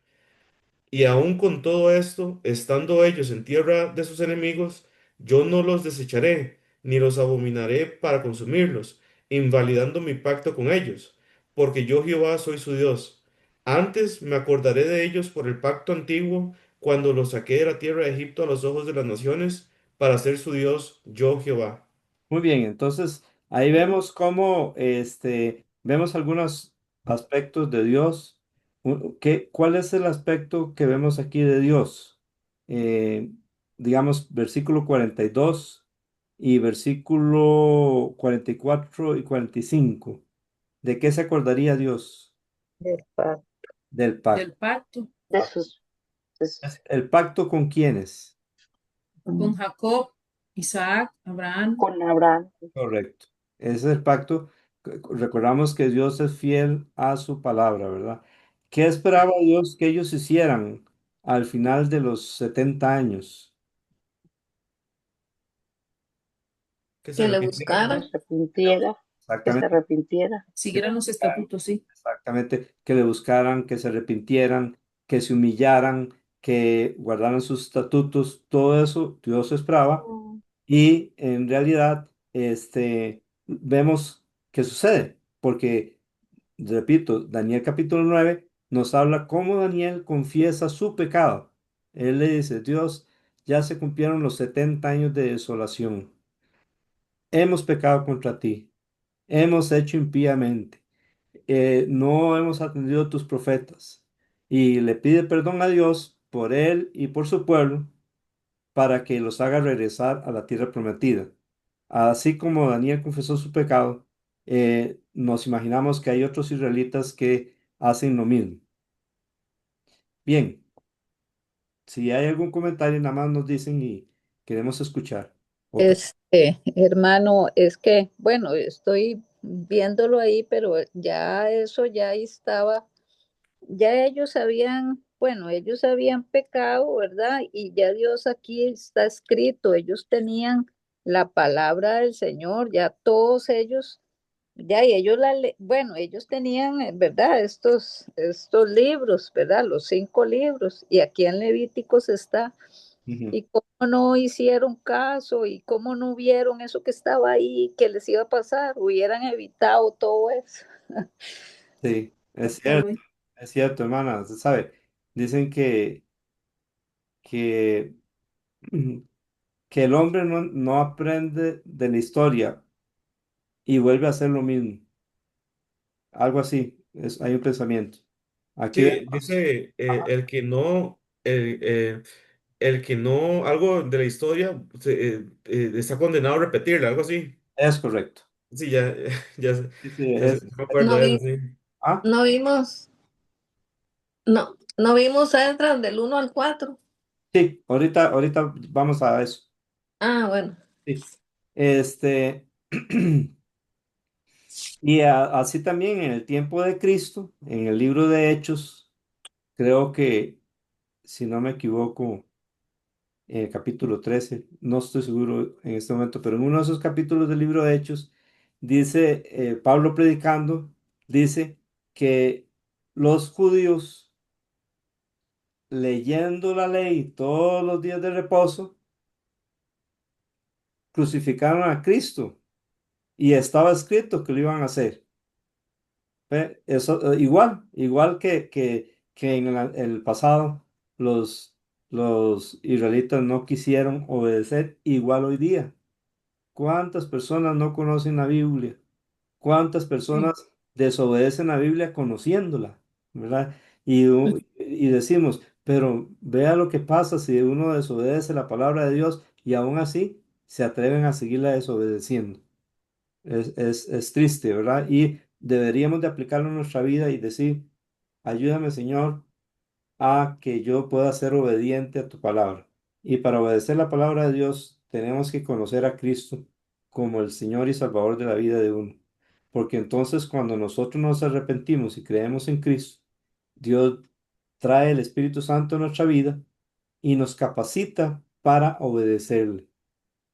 Y aun con todo esto, estando ellos en tierra de sus enemigos, yo no los desecharé, ni los abominaré para consumirlos, invalidando mi pacto con ellos, porque yo Jehová soy su Dios. Antes me acordaré de ellos por el pacto antiguo, cuando los saqué de la tierra de Egipto a los ojos de las naciones, para ser su Dios, yo Jehová. Muy bien, entonces ahí vemos cómo vemos algunos aspectos de Dios. ¿Cuál es el aspecto que vemos aquí de Dios? Eh, digamos, versículo 42 y versículo 44 y 45. ¿De qué se acordaría Dios? del pacto Del pacto. Del pacto de sus, ¿El pacto con quiénes? con Jacob, Isaac, Abraham. con Abraham. Correcto. Ese es el pacto. Recordamos que Dios es fiel a su palabra, ¿verdad? ¿Qué esperaba Dios que ellos hicieran al final de los 70 años? Que se que le arrepintieran. Se buscaran. arrepintiera, que se Exactamente, arrepintiera. que le Siguieran los buscaran, estatutos, sí. exactamente, que le buscaran, que se arrepintieran, que se humillaran, que guardaran sus estatutos, todo eso Dios esperaba. Mm. Y en realidad, vemos que sucede, porque repito, Daniel capítulo 9 nos habla cómo Daniel confiesa su pecado. Él le dice, Dios, ya se cumplieron los 70 años de desolación. Hemos pecado contra ti. Hemos hecho impíamente. No hemos atendido a tus profetas. Y le pide perdón a Dios por él y por su pueblo para que los haga regresar a la tierra prometida. Así como Daniel confesó su pecado, nos imaginamos que hay otros israelitas que hacen lo mismo. Bien, si hay algún comentario, nada más nos dicen y queremos escuchar. Otra. Hermano, es que, bueno, estoy viéndolo ahí, pero ya eso ya ahí estaba, ya ellos habían, bueno, ellos habían pecado, ¿verdad? Y ya Dios aquí está escrito, ellos tenían la palabra del Señor, ya todos ellos, ya, y ellos bueno, ellos tenían, ¿verdad? Estos libros, ¿verdad? Los 5 libros, y aquí en Levíticos está. Ujú. Y cómo no hicieron caso y cómo no vieron eso que estaba ahí, que les iba a pasar, hubieran evitado todo eso. Sí, Exactamente. es cierto, hermana. Usted sabe, dicen que, que el hombre no aprende de la historia y vuelve a hacer lo mismo. Algo así. hay un pensamiento. Aquí Sí, vemos, dice el que no, algo de la historia está condenado a repetirla, algo así. es correcto. Sí, ya, ya, Sí, sí, ya me acuerdo No de eso, vi, sí. ah, no vimos, no vimos Esdras del 1 al 4. sí, ahorita vamos a eso. Ah, bueno. Sí. Este, y así también en el tiempo de Cristo, en el libro de Hechos, creo que, si no me equivoco, en el capítulo 13, no estoy seguro en este momento, pero en uno de esos capítulos del libro de Hechos, dice, Pablo predicando, dice que los judíos, leyendo la ley todos los días de reposo, crucificaron a Cristo y estaba escrito que lo iban a hacer. ¿Ve? Eso, igual que en el pasado los israelitas no quisieron obedecer, igual hoy día. ¿Cuántas personas no conocen la Biblia? ¿Cuántas Sí. personas desobedecen la Biblia conociéndola? ¿Verdad? Y decimos, pero vea lo que pasa si uno desobedece la palabra de Dios y aún así se atreven a seguirla desobedeciendo. Es triste, ¿verdad? Y deberíamos de aplicarlo en nuestra vida y decir, ayúdame, Señor, a que yo pueda ser obediente a tu palabra. Y para obedecer la palabra de Dios, tenemos que conocer a Cristo como el Señor y Salvador de la vida de uno. Porque entonces cuando nosotros nos arrepentimos y creemos en Cristo, Dios trae el Espíritu Santo a nuestra vida y nos capacita para obedecerle.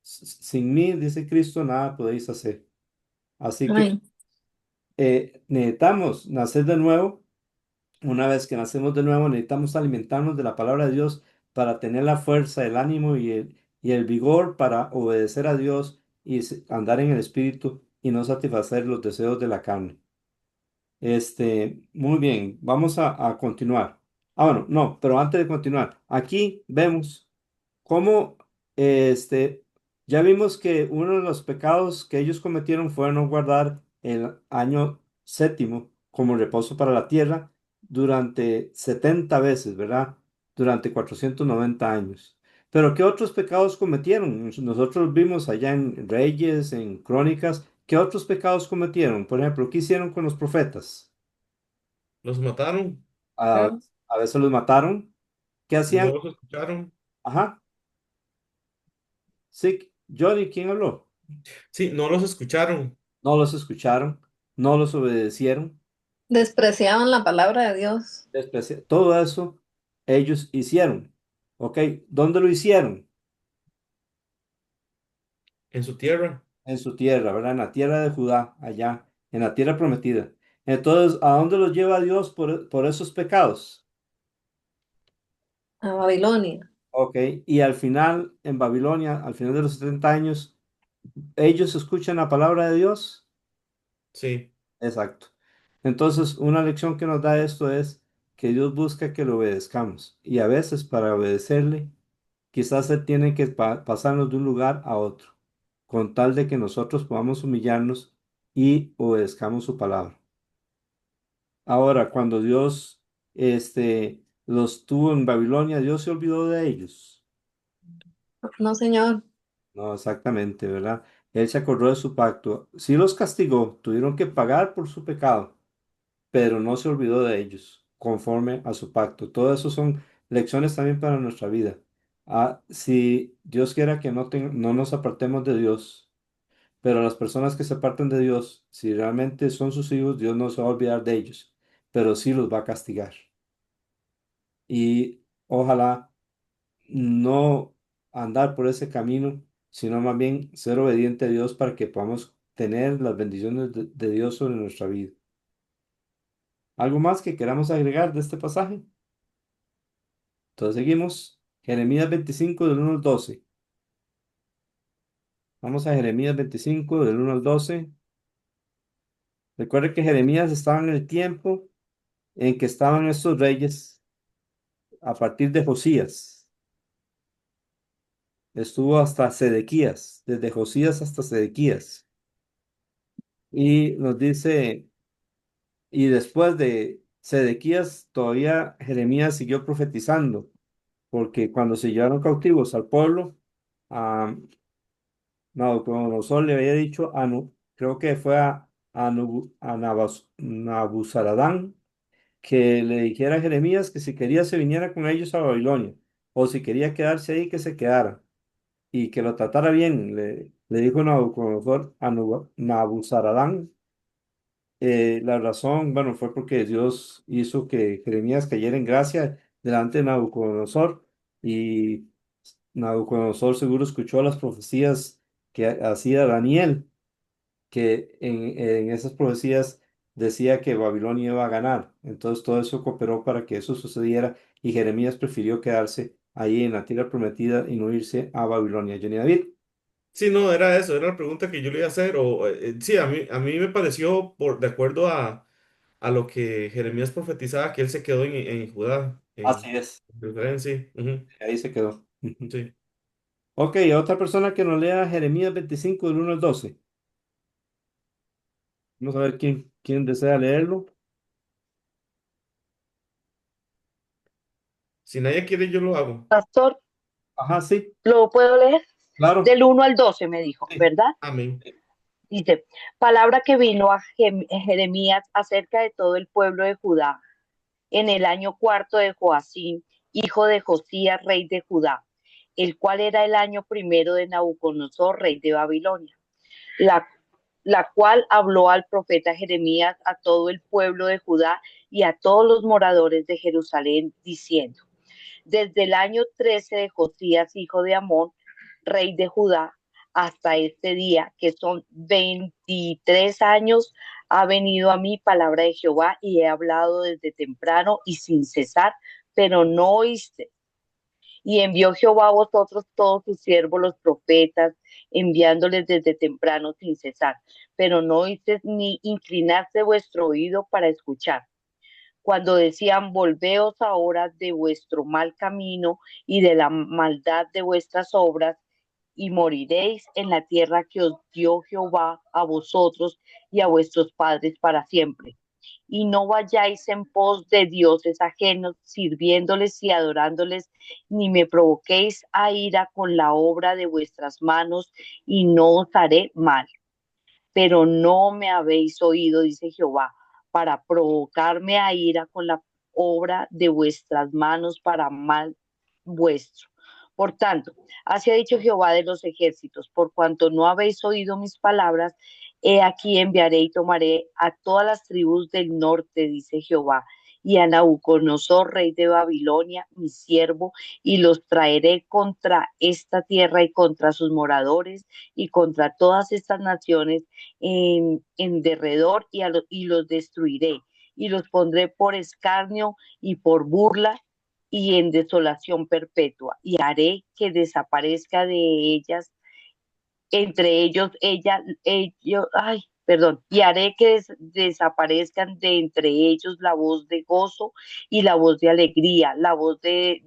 Sin mí, dice Cristo, nada podéis hacer. Así que Ay, necesitamos nacer de nuevo. Una vez que nacemos de nuevo, necesitamos alimentarnos de la palabra de Dios para tener la fuerza, el ánimo y el vigor para obedecer a Dios y andar en el Espíritu y no satisfacer los deseos de la carne. Muy bien, vamos a continuar. Bueno, no, pero antes de continuar, aquí vemos cómo, ya vimos que uno de los pecados que ellos cometieron fue no guardar el año séptimo como reposo para la tierra durante 70 veces, ¿verdad? Durante 490 años. Pero ¿qué otros pecados cometieron? Nosotros vimos allá en Reyes, en Crónicas, ¿qué otros pecados cometieron? Por ejemplo, ¿qué hicieron con los profetas? Los mataron, A, Claro. a veces los mataron. ¿Qué no hacían? los escucharon. Ajá, sí, Johnny, ¿quién habló? Sí, no los escucharon. No los escucharon, no los obedecieron, despreciaban la palabra de Dios. todo eso ellos hicieron. ¿Ok? ¿Dónde lo hicieron? En su tierra. En su tierra, ¿verdad? En la tierra de Judá, allá, en la tierra prometida. Entonces, ¿a dónde los lleva Dios por esos pecados? A Babilonia. ¿Ok? Y al final, en Babilonia, al final de los 70 años, ellos escuchan la palabra de Dios. Sí, Exacto. Entonces, una lección que nos da esto es que Dios busca que lo obedezcamos. Y a veces para obedecerle, quizás Él tiene que pasarnos de un lugar a otro, con tal de que nosotros podamos humillarnos y obedezcamos su palabra. Ahora, cuando Dios los tuvo en Babilonia, Dios se olvidó de ellos. No, señor. No, exactamente, ¿verdad? Él se acordó de su pacto. Sí los castigó, tuvieron que pagar por su pecado, pero no se olvidó de ellos, conforme a su pacto. Todo eso son lecciones también para nuestra vida. Si Dios quiera que no nos apartemos de Dios, pero las personas que se apartan de Dios, si realmente son sus hijos, Dios no se va a olvidar de ellos, pero sí los va a castigar. Y ojalá no andar por ese camino, sino más bien ser obediente a Dios para que podamos tener las bendiciones de Dios sobre nuestra vida. ¿Algo más que queramos agregar de este pasaje? Entonces seguimos. Jeremías 25 del 1 al 12. Vamos a Jeremías 25 del 1 al 12. Recuerde que Jeremías estaba en el tiempo en que estaban estos reyes a partir de Josías. Estuvo hasta Sedequías, desde Josías hasta Sedequías. Y nos dice Y después de Sedequías, todavía Jeremías siguió profetizando, porque cuando se llevaron cautivos al pueblo, a Nabucodonosor le había dicho, creo que fue a Nabuzaradán, que le dijera a Jeremías que si quería se viniera con ellos a Babilonia, o si quería quedarse ahí, que se quedara, y que lo tratara bien. Le dijo Nabucodonosor a Nabuzaradán. La razón, bueno, fue porque Dios hizo que Jeremías cayera en gracia delante de Nabucodonosor, y Nabucodonosor seguro escuchó las profecías que hacía Daniel, que en esas profecías decía que Babilonia iba a ganar. Entonces todo eso cooperó para que eso sucediera, y Jeremías prefirió quedarse ahí en la tierra prometida y no irse a Babilonia. Jenny David. Sí, no, era eso, era la pregunta que yo le iba a hacer. Sí, a mí me pareció, de acuerdo a lo que Jeremías profetizaba, que él se quedó en Judá, Así es, Jerusalén, sí. Ujú, ahí se quedó. Ujú. sí. Ok, otra persona que nos lea Jeremías 25 del 1 al 12. Vamos a ver quién desea leerlo. Si nadie quiere, yo lo hago. Pastor, Ajá, sí, ¿lo puedo leer? claro. Del 1 al 12 me dijo, Sí. ¿verdad? Amén. Dice, palabra que vino a Jeremías acerca de todo el pueblo de Judá en el año cuarto de Joacim, hijo de Josías, rey de Judá, el cual era el año primero de Nabucodonosor, rey de Babilonia, la, la cual habló al profeta Jeremías a todo el pueblo de Judá y a todos los moradores de Jerusalén, diciendo, desde el año 13 de Josías, hijo de Amón, rey de Judá, hasta este día, que son 23 años, ha venido a mí palabra de Jehová y he hablado desde temprano y sin cesar, pero no oíste. Y envió Jehová a vosotros todos sus siervos, los profetas, enviándoles desde temprano sin cesar, pero no oíste ni inclinaste vuestro oído para escuchar cuando decían, volveos ahora de vuestro mal camino y de la maldad de vuestras obras, y moriréis en la tierra que os dio Jehová a vosotros y a vuestros padres para siempre. Y no vayáis en pos de dioses ajenos, sirviéndoles y adorándoles, ni me provoquéis a ira con la obra de vuestras manos, y no os haré mal, pero no me habéis oído, dice Jehová, para provocarme a ira con la obra de vuestras manos para mal vuestro. Por tanto, así ha dicho Jehová de los ejércitos, por cuanto no habéis oído mis palabras, he aquí enviaré y tomaré a todas las tribus del norte, dice Jehová, y a Nabucodonosor, rey de Babilonia, mi siervo, y los traeré contra esta tierra y contra sus moradores y contra todas estas naciones en derredor y los destruiré y los pondré por escarnio y por burla y en desolación perpetua y haré que desaparezca de ellas entre y haré que desaparezcan de entre ellos la voz de gozo y la voz de alegría, la voz de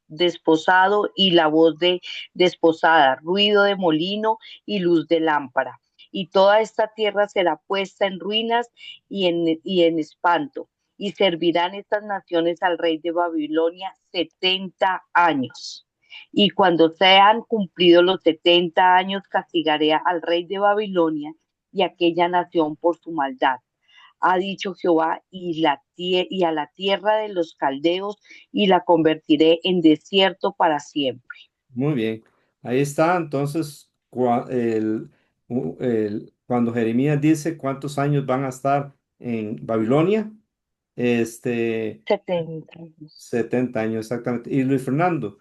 desposado y la voz de desposada, ruido de molino y luz de lámpara. Y toda esta tierra será puesta en ruinas y en espanto, y servirán estas naciones al rey de Babilonia 70 años. Y cuando sean cumplidos los 70 años, castigaré al rey de Babilonia y aquella nación por su maldad. Ha dicho Jehová, y a la tierra de los caldeos, y la convertiré en desierto para siempre. Muy bien. Ahí está. Entonces, cuando Jeremías dice cuántos años van a estar en Babilonia, este, 70 años. 70 años exactamente. Y Luis Fernando,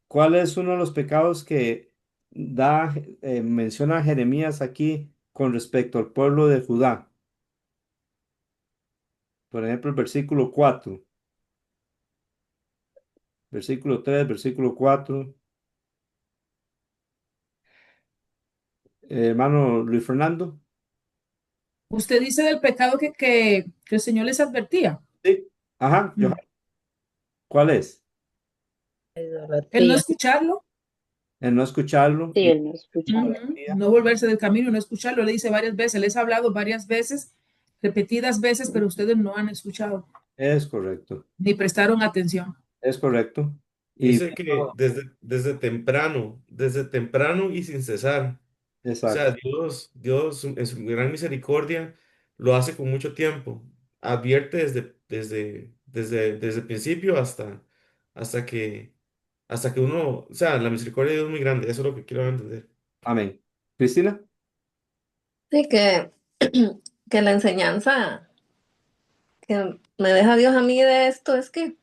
¿cuál es uno de los pecados que menciona Jeremías aquí con respecto al pueblo de Judá? Por ejemplo, el versículo 4, versículo 3, versículo 4. Hermano Luis Fernando. Usted dice del pecado que el Señor les advertía. Sí. Ajá, Mm. ¿cuál es? El no Idolatría. escucharlo, El no escucharlo Sí, y él no escuchaba. no volverse del camino, no escucharlo. Le dice varias veces, les ha hablado varias veces repetidas veces, pero ustedes no han escuchado Es correcto, ni prestaron atención. es correcto. Y Dice que desde temprano y sin cesar. O sea, exacto, Dios en su gran misericordia lo hace con mucho tiempo. Advierte desde el principio hasta que uno, o sea, la misericordia de Dios es muy grande. Eso es lo que quiero entender. amén. Cristina, Sí, que la enseñanza que me deja Dios a mí de esto es que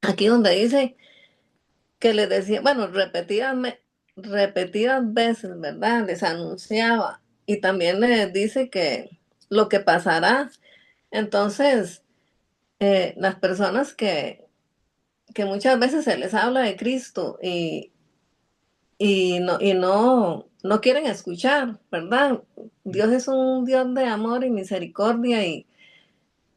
aquí donde dice que les decía, bueno, repetidas veces, ¿verdad? Les anunciaba y también les dice que lo que pasará. Entonces, las personas que muchas veces se les habla de Cristo y no quieren escuchar, ¿verdad? Dios es un Dios de amor y misericordia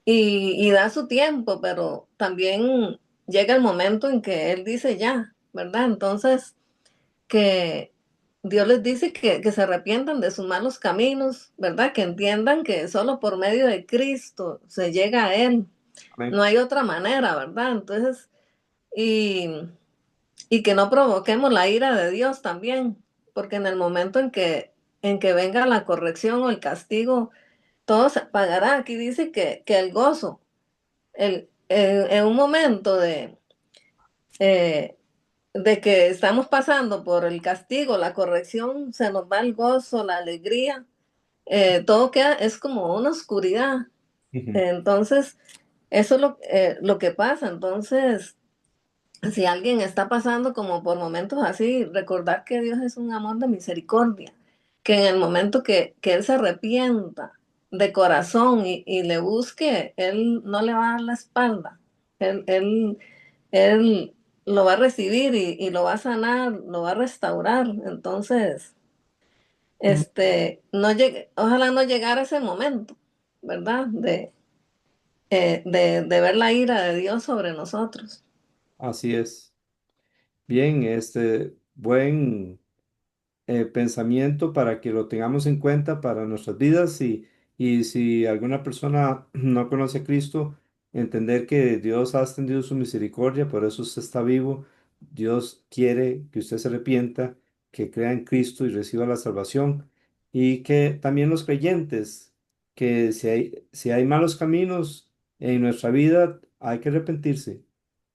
y da su tiempo, pero también llega el momento en que Él dice ya, ¿verdad? Entonces, que Dios les dice que se arrepientan de sus malos caminos, ¿verdad? Que entiendan que solo por medio de Cristo se llega a Él. amén. No hay otra manera, ¿verdad? Entonces, y, y que no provoquemos la ira de Dios también, porque en el momento en que venga la corrección o el castigo, todo se pagará. Aquí dice que el gozo, en un momento eh, de que estamos pasando por el castigo, la corrección, se nos va el gozo, la alegría, todo queda, es como una oscuridad. Ujú. Entonces, eso es lo que pasa. Entonces, si alguien está pasando como por momentos así, recordar que Dios es un amor de misericordia, que en el momento que Él se arrepienta de corazón y le busque, Él no le va a dar la espalda. Él lo va a recibir y lo va a sanar, lo va a restaurar. Entonces, no ojalá no llegara ese momento, ¿verdad? De ver la ira de Dios sobre nosotros. Así es. Bien, buen pensamiento para que lo tengamos en cuenta para nuestras vidas y si alguna persona no conoce a Cristo, entender que Dios ha extendido su misericordia, por eso usted está vivo. Dios quiere que usted se arrepienta, que crea en Cristo y reciba la salvación y que también los creyentes, que si hay malos caminos en nuestra vida, hay que arrepentirse.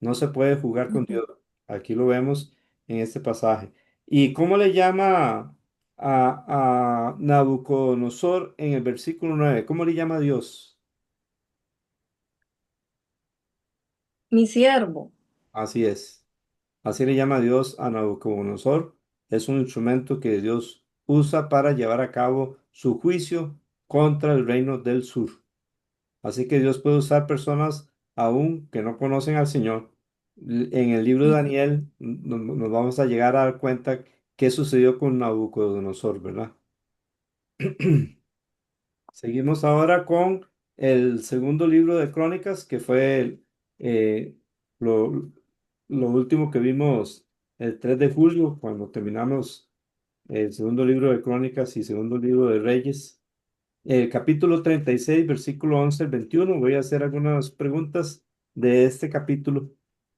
No se puede jugar con Ujú. Dios. Aquí lo vemos en este pasaje. ¿Y cómo le llama a Nabucodonosor en el versículo 9? ¿Cómo le llama a Dios? Mi siervo. Así es. Así le llama Dios a Nabucodonosor. Es un instrumento que Dios usa para llevar a cabo su juicio contra el reino del sur. Así que Dios puede usar personas aún que no conocen al Señor. En el libro de Ujú. Daniel nos vamos a llegar a dar cuenta qué sucedió con Nabucodonosor, ¿verdad? Seguimos ahora con el segundo libro de Crónicas, que fue eh, lo, lo último que vimos el 3 de julio, cuando terminamos el segundo libro de Crónicas y segundo libro de Reyes. El capítulo 36 versículo 11 al 21. Voy a hacer algunas preguntas de este capítulo,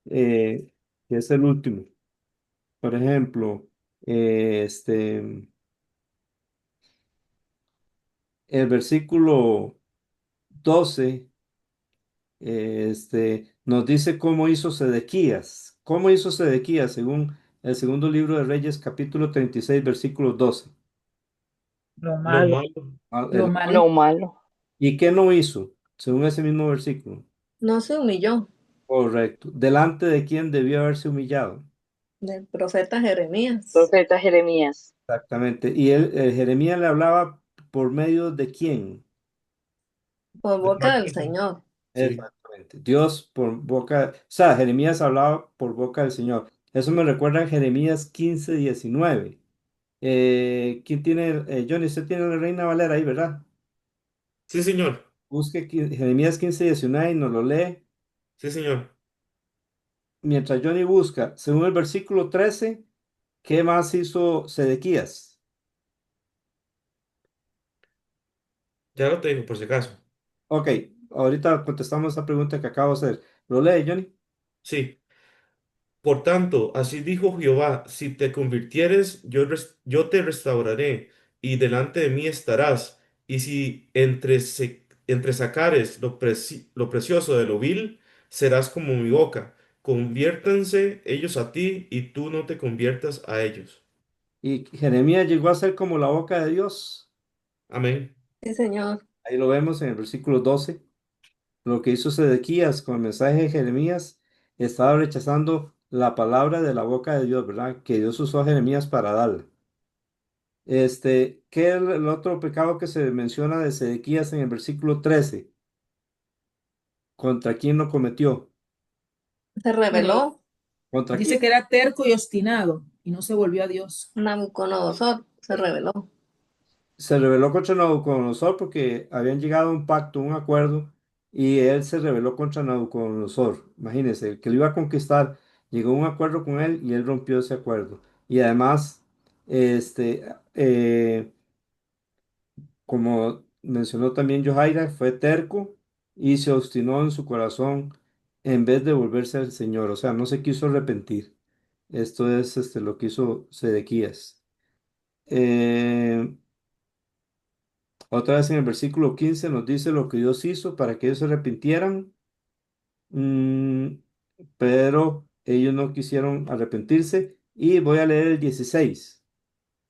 que es el último. Por ejemplo, el versículo 12. Nos dice cómo hizo Sedequías. ¿Cómo hizo Sedequías según el segundo libro de Reyes, capítulo 36 versículo 12? Lo Lo malo, malo, Ah, lo Lo malito. malo. ¿Y qué no hizo? Según ese mismo versículo. No se humilló Correcto. ¿Delante de quién debió haberse humillado? del profeta Jeremías Profeta Jeremías. Exactamente. Y Jeremías le hablaba por medio de quién. por de boca parte del Señor. sí. Exactamente. Dios por boca, o sea, Jeremías hablaba por boca del Señor. Eso me recuerda a Jeremías 15:19. ¿Quién tiene, Johnny, usted tiene la Reina Valera ahí, ¿verdad? Sí, señor. Busque Jeremías 15:19 y nos lo lee. Sí, señor. Mientras Johnny busca, según el versículo 13, ¿qué más hizo Sedequías? Ya lo tengo, por si acaso. Ok, ahorita contestamos esa pregunta que acabo de hacer. ¿Lo lee, Johnny? Sí. Por tanto, así dijo Jehová, si te convirtieres, yo te restauraré, y delante de mí estarás. Y si entresacares lo precioso de lo vil, serás como mi boca. Conviértanse ellos a ti, y tú no te conviertas a ellos. Y Jeremías llegó a ser como la boca de Dios. Amén. Sí, Señor. Ahí lo vemos en el versículo 12. Lo que hizo Sedequías con el mensaje de Jeremías, estaba rechazando la palabra de la boca de Dios, ¿verdad? Que Dios usó a Jeremías para darle. ¿Qué es el otro pecado que se menciona de Sedequías en el versículo 13? ¿Contra quién lo cometió? Se Bueno, reveló ¿Contra quién? dice que era terco y obstinado y no se volvió a Dios. Nabucodonosor, se reveló. Se rebeló contra Nabucodonosor porque habían llegado a un pacto, un acuerdo, y él se rebeló contra Nabucodonosor. Imagínense, el que lo iba a conquistar llegó a un acuerdo con él y él rompió ese acuerdo. Y además, este, eh, como mencionó también Johaira, fue terco y se obstinó en su corazón en vez de volverse al Señor. O sea, no se quiso arrepentir. Esto es lo que hizo Sedequías. Eh, Otra vez en el versículo 15 nos dice lo que Dios hizo para que ellos se arrepintieran, mm, pero ellos no quisieron arrepentirse. Y voy a leer el 16.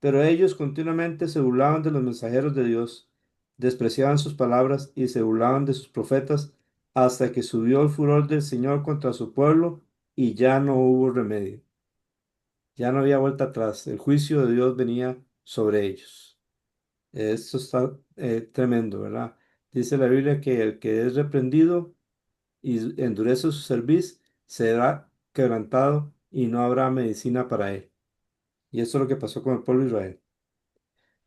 Pero ellos continuamente se burlaban de los mensajeros de Dios, despreciaban sus palabras y se burlaban de sus profetas, hasta que subió el furor del Señor contra su pueblo y ya no hubo remedio. Ya no había vuelta atrás. El juicio de Dios venía sobre ellos. Esto está tremendo, ¿verdad? Dice la Biblia que el que es reprendido y endurece su cerviz será quebrantado y no habrá medicina para él. Y esto es lo que pasó con el pueblo de Israel.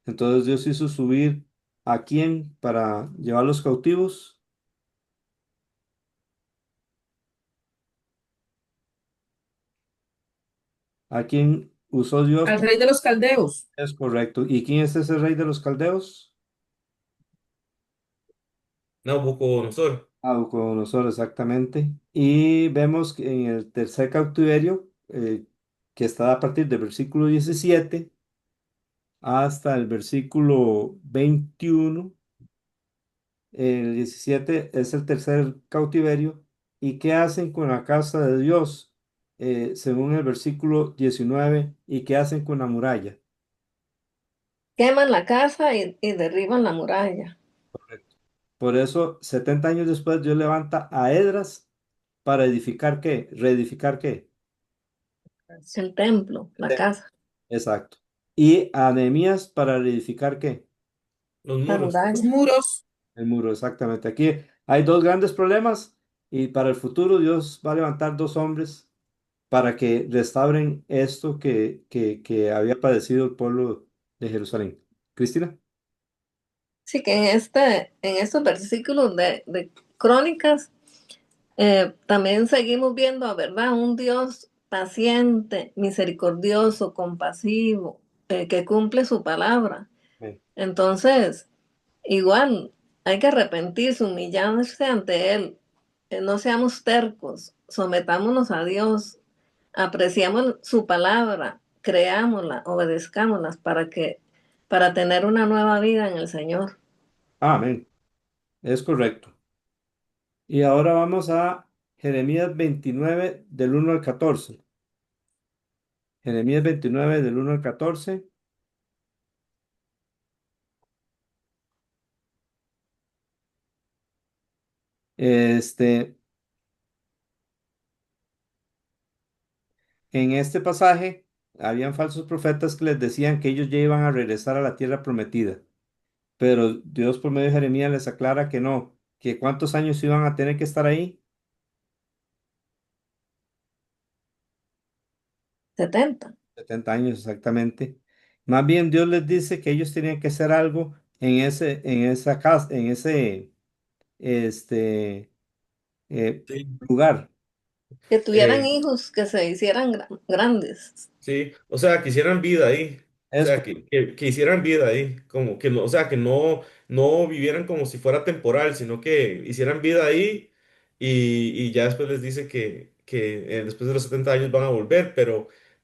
Entonces Dios hizo subir a quién para llevar los cautivos. ¿A quién usó Dios? Al rey de los caldeos. Es correcto. ¿Y quién es ese rey de los caldeos? Nabucodonosor. Nabucodonosor, exactamente. Y vemos que en el tercer cautiverio, que está a partir del versículo 17 hasta el versículo 21. El 17 es el tercer cautiverio. ¿Y qué hacen con la casa de Dios? Según el versículo 19. ¿Y qué hacen con la muralla? Queman la casa y derriban la muralla. Correcto. Por eso, 70 años después, Dios levanta a Edras para edificar qué, reedificar qué. El templo, El la templo. casa, Exacto. Y a Nehemías para reedificar qué. Los la muros. Los muralla. muros. El muro, exactamente. Aquí hay dos grandes problemas y para el futuro Dios va a levantar dos hombres para que restauren esto que había padecido el pueblo de Jerusalén. Cristina. Sí que en estos versículos de Crónicas también seguimos viendo, ¿verdad? Un Dios paciente, misericordioso, compasivo, que cumple su palabra. Amén. Entonces, igual, hay que arrepentirse, humillarse ante Él. No seamos tercos, sometámonos a Dios, apreciamos su palabra, creámosla, obedezcámosla para tener una nueva vida en el Señor. Amén. Es correcto. Y ahora vamos a Jeremías 29 del 1 al 14. Jeremías 29 del 1 al 14. Este, en este pasaje habían falsos profetas que les decían que ellos ya iban a regresar a la tierra prometida. Pero Dios por medio de Jeremías les aclara que no, que cuántos años iban a tener que estar ahí. 70. 70 años exactamente. Más bien Dios les dice que ellos tenían que hacer algo en esa casa, en ese este, Sí. lugar. Que tuvieran Eh, hijos que se hicieran grandes. sí. O sea, que hicieran vida ahí. Es sea, que hicieran vida ahí, como que no, o sea, que no vivieran como si fuera temporal, sino que hicieran vida ahí y ya después les dice que después de los 70 años van a volver,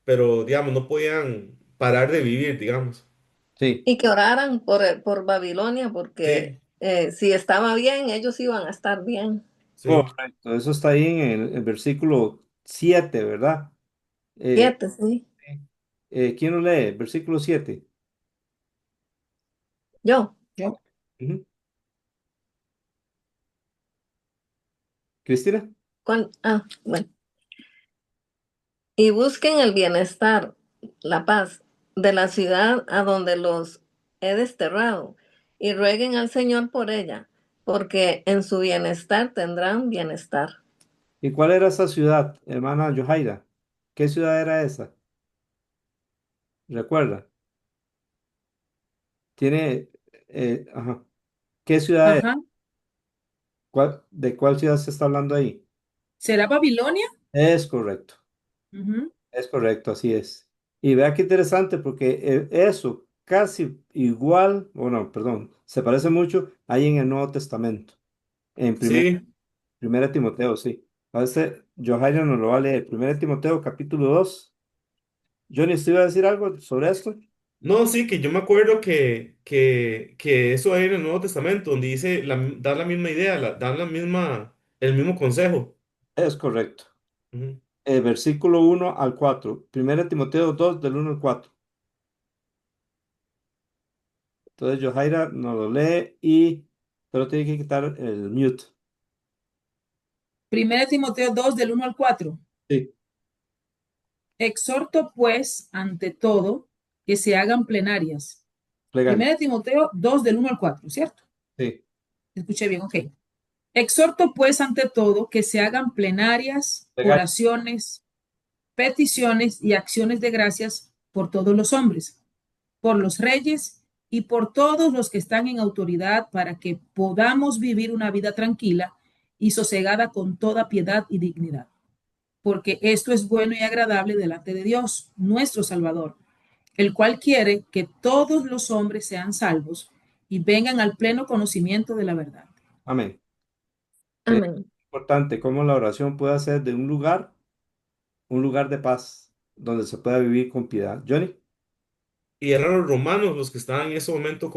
pero digamos, no podían parar de vivir, digamos. Sí, Y que oraran por Babilonia, porque Sí, si estaba bien, ellos iban a estar bien. sí. correcto. Eso está ahí en el versículo 7, ¿verdad? Eh, 7, sí. ¿Quién lo lee? Versículo 7. Yo. Ujú. Cristina. Bueno. Y busquen el bienestar, la paz de la ciudad a donde los he desterrado, y rueguen al Señor por ella, porque en su bienestar tendrán bienestar. ¿Y cuál era esa ciudad, hermana Johaira? ¿Qué ciudad era esa? ¿Recuerda? Tiene, ajá. ¿Qué ciudad es? Ajá. ¿De cuál ciudad se está hablando ahí? ¿Será Babilonia? Es correcto, Ujú. es correcto, así es. Y vea qué interesante porque eso casi igual, bueno, perdón, se parece mucho ahí en el Nuevo Testamento, en Sí, primera Timoteo, sí. A veces Johaira nos lo va a leer. Primera Timoteo, capítulo 2. Johnny, ¿usted iba a decir algo sobre esto? no, sí, que yo me acuerdo que eso hay en el Nuevo Testamento, donde dice, da la misma idea, da el mismo consejo. Es correcto. Ujú. Versículo 1 al 4. Primera Timoteo 2 del 1 al 4. Entonces Johaira nos lo lee y pero tiene que quitar el mute. Primera Timoteo 2 del 1 al 4. Sí, Exhorto pues ante todo que se hagan plenarias. legal. Primera Timoteo 2 del 1 al 4, ¿cierto? Sí, Escuché bien, ok. Exhorto pues ante todo que se hagan plenarias, legal. oraciones, peticiones y acciones de gracias por todos los hombres, por los reyes y por todos los que están en autoridad para que podamos vivir una vida tranquila y sosegada con toda piedad y dignidad. Porque esto es bueno y agradable delante de Dios, nuestro Salvador, el cual quiere que todos los hombres sean salvos y vengan al pleno conocimiento de la verdad. Amén. Es Amén. importante cómo la oración puede hacer de un lugar de paz, donde se pueda vivir con piedad. Johnny, Y eran los romanos los que estaban en ese momento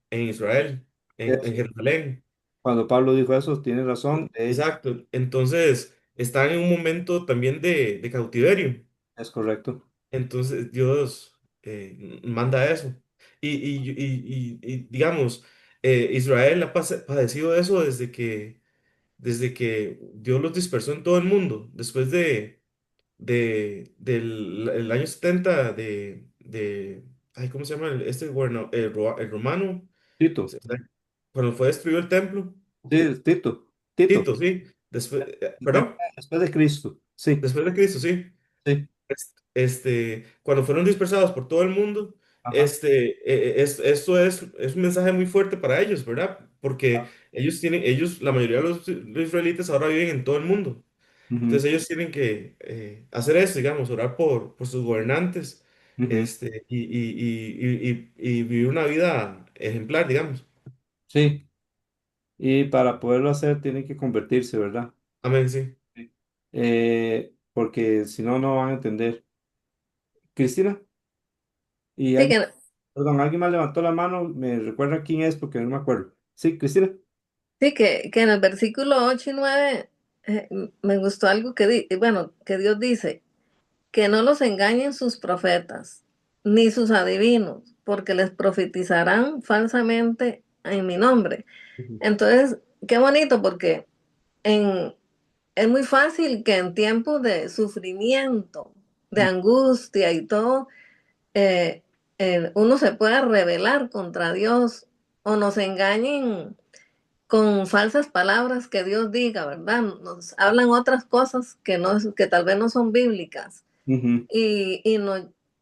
en Israel, en es- Jerusalén. cuando Pablo dijo eso, tiene razón. De hecho, Exacto. Entonces, están en un momento también de cautiverio. es correcto. Entonces, Dios manda eso. Digamos, Israel ha padecido eso desde que Dios los dispersó en todo el mundo, después del el año 70 ay, ¿cómo se llama? El romano, Tito, se- cuando fue destruido el templo, sí, Tito, Tito, sí, perdón, después de Cristo. Sí, después de Cristo, sí. sí, Cuando fueron dispersados por todo el mundo, ajá. esto es un mensaje muy fuerte para ellos, ¿verdad? Porque la mayoría de los israelitas ahora viven en todo el mundo. Ujú, Entonces ellos tienen que hacer esto, digamos, orar por sus gobernantes, ujú. y vivir una vida ejemplar, digamos. Sí, y para poderlo hacer tiene que convertirse, ¿verdad? Amén, sí. Sí. Porque si no, no van a entender. Cristina, y Sí alguien, que, perdón, alguien más levantó la mano, me recuerda quién es porque no me acuerdo. Sí, Cristina. sí que en el versículo 8 y 9 me gustó algo bueno, que Dios dice, que no los engañen sus profetas, ni sus adivinos, porque les profetizarán falsamente en mi nombre. Ujú, Entonces, qué bonito, porque en, es muy fácil que en tiempos de sufrimiento, de angustia y todo, eh, uno se pueda rebelar contra Dios o nos engañen con falsas palabras que Dios diga, ¿verdad? Nos hablan otras cosas que tal vez no son bíblicas ujú, y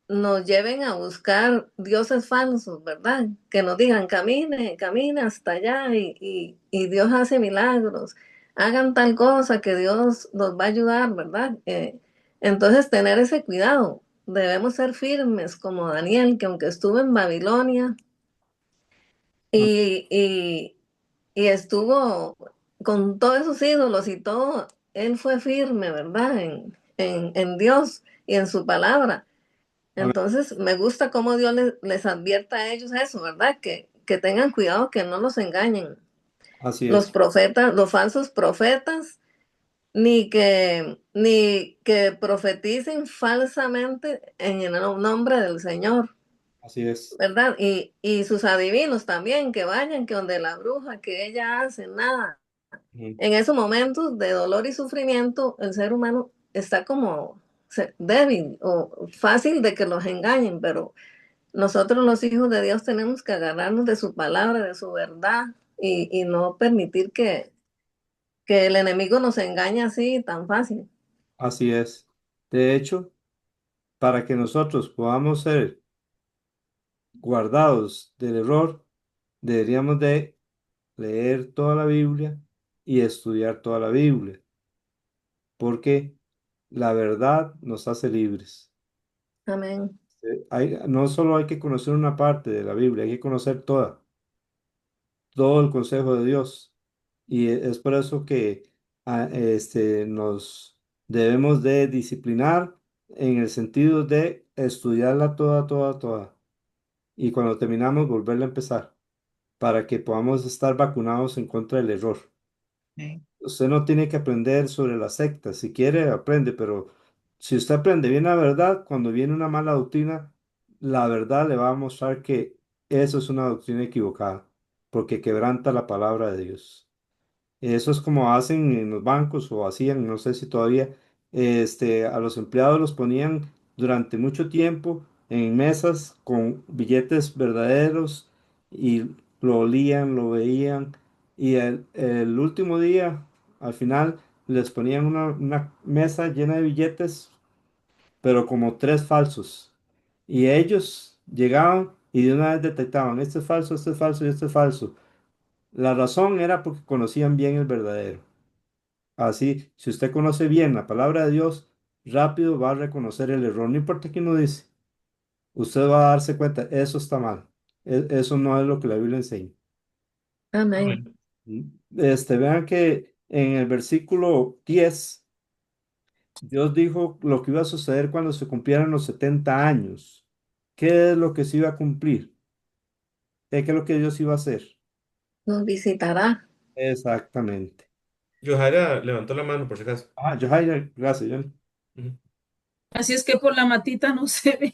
nos lleven a buscar dioses falsos, ¿verdad? Que nos digan, camine, camine hasta allá y Dios hace milagros, hagan tal cosa que Dios nos va a ayudar, ¿verdad? Entonces, tener ese cuidado. debemos ser firmes como Daniel, que aunque estuvo en Babilonia Ah, y, y, y estuvo con todos esos ídolos y todo, él fue firme, ¿verdad? En Dios y en su palabra. amén. Entonces, me gusta cómo Dios les advierta a ellos eso, ¿verdad? Que tengan cuidado, que no los engañen. Así Los es, profetas, los falsos profetas, ni que profeticen falsamente en el nombre del Señor, así es. ¿verdad? Y sus adivinos también, que vayan, que donde la bruja, que ella hace nada. Ujú. En esos momentos de dolor y sufrimiento, el ser humano está como débil o fácil de que los engañen, pero nosotros los hijos de Dios tenemos que agarrarnos de su palabra, de su verdad y no permitir que el enemigo nos engañe así tan fácil. Así es. De hecho, para que nosotros podamos ser guardados del error, deberíamos de leer toda la Biblia y estudiar toda la Biblia, porque la verdad nos hace libres. Amén. No solo hay que conocer una parte de la Biblia, hay que conocer toda, todo el consejo de Dios. Y es por eso que nos debemos de disciplinar en el sentido de estudiarla toda, toda, toda. Y cuando terminamos, volverla a empezar para que podamos estar vacunados en contra del error. Sí. Usted no tiene que aprender sobre la secta, si quiere aprende, pero si usted aprende bien la verdad, cuando viene una mala doctrina, la verdad le va a mostrar que eso es una doctrina equivocada, porque quebranta la palabra de Dios. Eso es como hacen en los bancos o hacían, no sé si todavía, a los empleados los ponían durante mucho tiempo en mesas con billetes verdaderos y lo olían, lo veían y el último día, al final, les ponían una mesa llena de billetes, pero como tres falsos. Y ellos llegaban y de una vez detectaban, este es falso y este es falso. La razón era porque conocían bien el verdadero. Así, si usted conoce bien la palabra de Dios, rápido va a reconocer el error. No importa quién lo dice. Usted va a darse cuenta, eso está mal. Eso no es lo que la Biblia enseña. Amén. Amén. Vean que en el versículo 10 Dios dijo lo que iba a suceder cuando se cumplieran los 70 años. ¿Qué es lo que se iba a cumplir? ¿Qué es lo que Dios iba a hacer? Nos visitará. Exactamente. Johaira levantó la mano por si acaso. Ah, Johaira, gracias, John. Ujú. Así es que por la matita no se ve.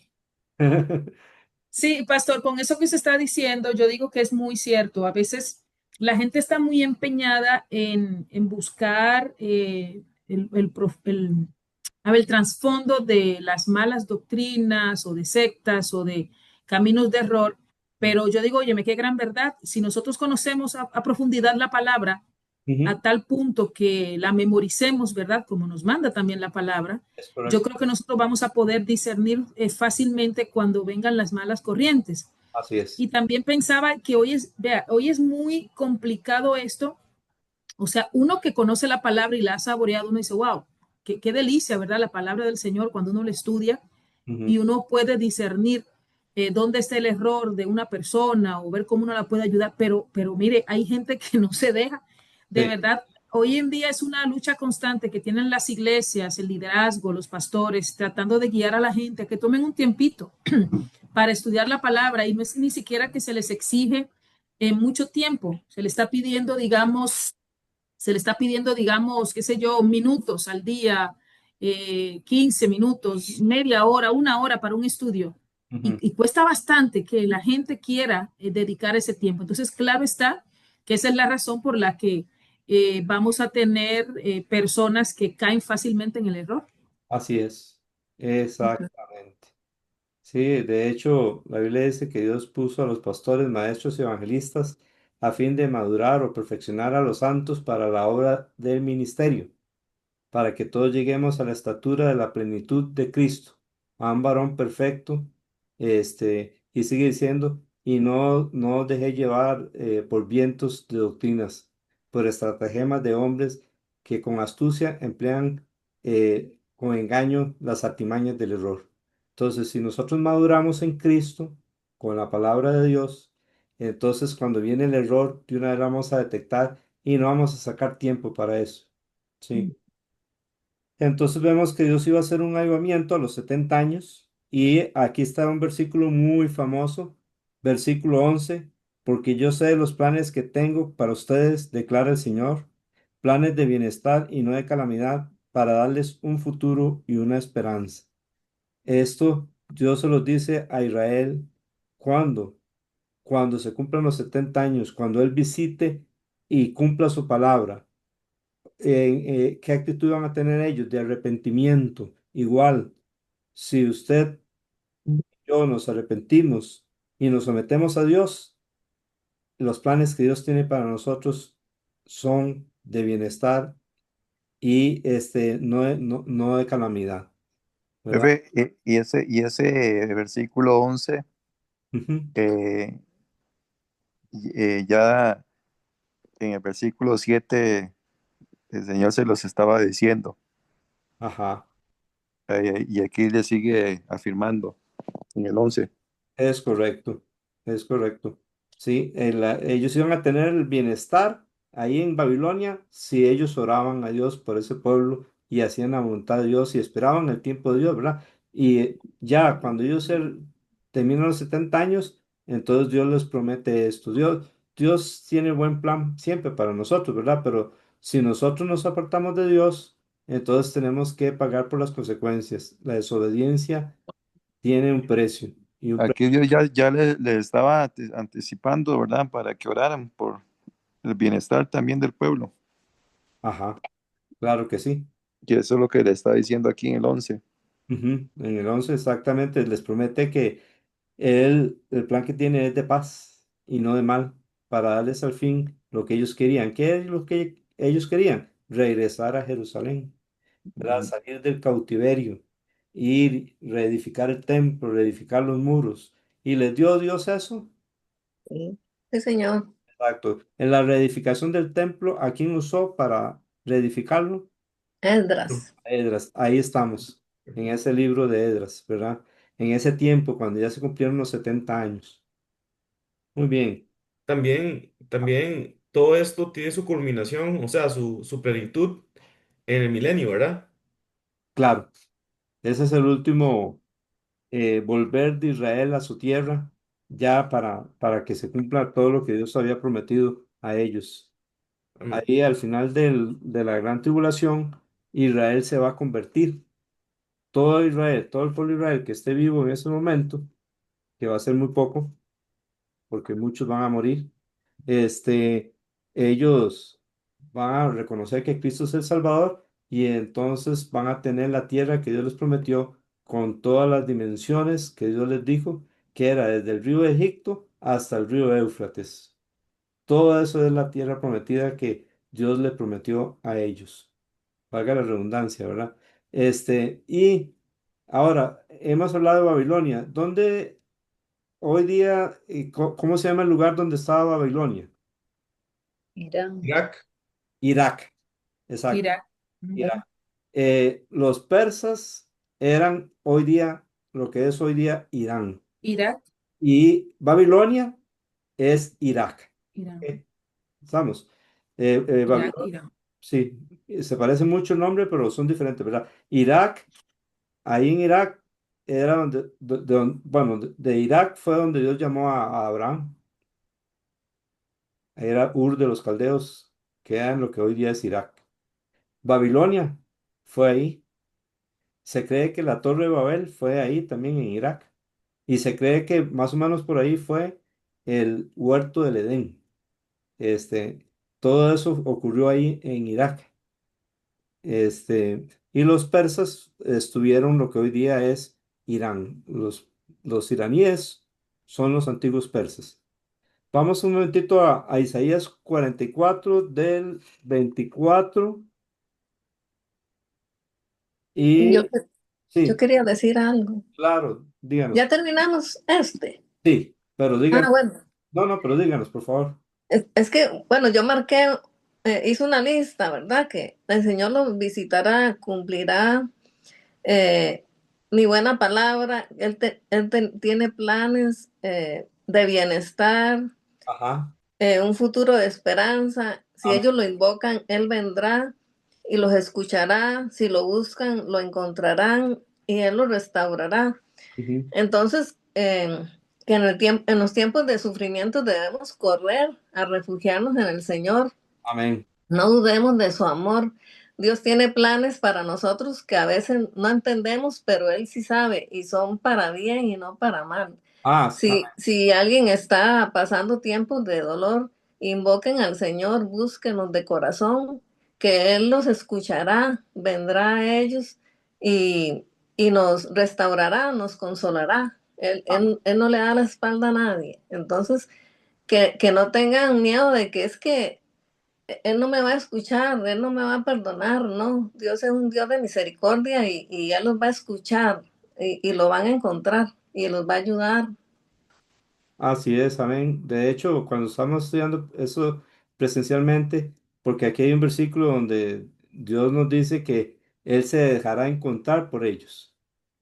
Sí, pastor, con eso que usted está diciendo, yo digo que es muy cierto. A veces la gente está muy empeñada en buscar a ver, el trasfondo de las malas doctrinas o de sectas o de caminos de error, pero yo digo, oye, qué gran verdad. Si nosotros conocemos a profundidad la palabra, Ujú, a tal punto que la memoricemos, ¿verdad? Como nos manda también la palabra, es yo correcto. creo que nosotros vamos a poder discernir fácilmente cuando vengan las malas corrientes. Así es. Y también pensaba que vea, hoy es muy complicado esto. O sea, uno que conoce la palabra y la ha saboreado, uno dice, wow, qué delicia, ¿verdad? La palabra del Señor cuando uno la estudia y Ujú, uno puede discernir dónde está el error de una persona o ver cómo uno la puede ayudar, pero mire, hay gente que no se deja. De sí, verdad, hoy en día es una lucha constante que tienen las iglesias, el liderazgo, los pastores, tratando de guiar a la gente a que tomen un tiempito para estudiar la palabra y no es ni siquiera que se les exige mucho tiempo, se le está pidiendo, digamos, qué sé yo, minutos al día, 15 minutos, media hora, una hora para un estudio. ujú, Y cuesta bastante que la gente quiera dedicar ese tiempo. Entonces, claro está que esa es la razón por la que vamos a tener personas que caen fácilmente en el error. así es. Exactamente. Sí, de hecho, la Biblia dice que Dios puso a los pastores, maestros y evangelistas a fin de madurar o perfeccionar a los santos para la obra del ministerio, para que todos lleguemos a la estatura de la plenitud de Cristo, a un varón perfecto, y sigue diciendo, y no os dejé llevar por vientos de doctrinas, por estratagemas de hombres que con astucia emplean con engaño las artimañas del error. Entonces, si nosotros maduramos en Cristo con la palabra de Dios, entonces cuando viene el error, de una vez lo vamos a detectar y no vamos a sacar tiempo para eso. ¿Sí? Entonces vemos que Dios iba a hacer un avivamiento a los 70 años y aquí está un versículo muy famoso, versículo 11, porque yo sé los planes que tengo para ustedes, declara el Señor, planes de bienestar y no de calamidad, para darles un futuro y una esperanza. Esto Dios se los dice a Israel cuando, cuando se cumplan los 70 años, cuando Él visite y cumpla su palabra. ¿Qué actitud van a tener ellos? De arrepentimiento. Igual, si usted y yo nos arrepentimos y nos sometemos a Dios, los planes que Dios tiene para nosotros son de bienestar y no de calamidad, ¿verdad? Jefe, y ese versículo 11, Ujú. eh, ya en el versículo 7 el Señor se los estaba diciendo, Ajá. y aquí le sigue afirmando en el 11. Es correcto, es correcto. Sí, ellos iban a tener el bienestar ahí en Babilonia si ellos oraban a Dios por ese pueblo y hacían la voluntad de Dios y esperaban el tiempo de Dios, ¿verdad? Y ya cuando terminan los 70 años, entonces Dios les promete esto. Dios tiene buen plan siempre para nosotros, ¿verdad? Pero si nosotros nos apartamos de Dios, entonces tenemos que pagar por las consecuencias. La desobediencia tiene un precio. Y un Aquí Dios ya le estaba anticipando, ¿verdad? Para que oraran por el bienestar también del pueblo. Ajá, claro que sí. Y eso es lo que le está diciendo aquí en el 11. Ujú. En el 11 exactamente les promete que el plan que tiene es de paz y no de mal, para darles al fin lo que ellos querían. ¿Qué es lo que ellos querían? Regresar a Jerusalén, ¿verdad? Salir del cautiverio, ir, reedificar el templo, reedificar los muros. ¿Y les dio Dios eso? Sí, sí, señor. Exacto. En la reedificación del templo, ¿a quién usó para reedificarlo? Esdras. Edras, ahí estamos, en ese libro de Edras, ¿verdad? En ese tiempo, cuando ya se cumplieron los 70 años. Muy bien, También todo esto tiene su culminación, o sea, su plenitud en el milenio, ¿verdad? claro, ese es el último volver de Israel a su tierra, ya para que se cumpla todo lo que Dios había prometido a ellos. Am- Ahí al final de la gran tribulación, Israel se va a convertir. Todo Israel, todo el pueblo de Israel que esté vivo en ese momento, que va a ser muy poco, porque muchos van a morir. este, Ellos van a reconocer que Cristo es el Salvador y entonces van a tener la tierra que Dios les prometió con todas las dimensiones que Dios les dijo, que era desde el río de Egipto hasta el río Éufrates. Todo eso es la tierra prometida que Dios le prometió a ellos. Valga la redundancia, ¿verdad? Y ahora hemos hablado de Babilonia. ¿Dónde hoy día, cómo se llama el lugar donde estaba Babilonia? Irán. Irak, Irak, exacto, Irak. Ujú. Irak. Los persas eran hoy día lo que es hoy día Irán. Irak, Y Babilonia es Irak. Irán. ¿Ok? Estamos. Irak, Babilonia, Irán. sí, se parece mucho el nombre, pero son diferentes, ¿verdad? Irak, ahí en Irak era bueno, de Irak fue donde Dios llamó a Abraham. Era Ur de los Caldeos, que era en lo que hoy día es Irak. Babilonia fue ahí. Se cree que la Torre de Babel fue ahí también en Irak. Y se cree que más o menos por ahí fue el huerto del Edén. Este, Todo eso ocurrió ahí en Irak. Y los persas estuvieron lo que hoy día es Irán. Los iraníes son los antiguos persas. Vamos un momentito a Isaías 44 del 24 Yo, y yo sí, quería decir algo. claro, díganos. Ya terminamos este. Sí, pero Ah, díganos. bueno. No, no, pero díganos, por favor. Es que, bueno, yo marqué, hice una lista, ¿verdad? Que el Señor los visitará, cumplirá, eh, ni buena palabra. Tiene planes de bienestar, Ajá. un futuro de esperanza. Si Amén. ellos lo invocan, Él vendrá y los escuchará. Si lo buscan, lo encontrarán y Él los restaurará. Ujú. Entonces, que en los tiempos de sufrimiento debemos correr a refugiarnos en el Señor. Amén. No dudemos de su amor. Dios tiene planes para nosotros que a veces no entendemos, pero Él sí sabe y son para bien y no para mal. Si alguien está pasando tiempos de dolor, invoquen al Señor, búsquenos de corazón, que Él los escuchará, vendrá a ellos y, y nos restaurará, nos consolará. Él no le da la espalda a nadie. Entonces, que no tengan miedo de que es que él no me va a escuchar, Él no me va a perdonar, no. Dios es un Dios de misericordia y Él los va a escuchar y lo van a encontrar y los va a ayudar. Así es, amén. De hecho, cuando estamos estudiando eso presencialmente, porque aquí hay un versículo donde Dios nos dice que Él se dejará encontrar por ellos.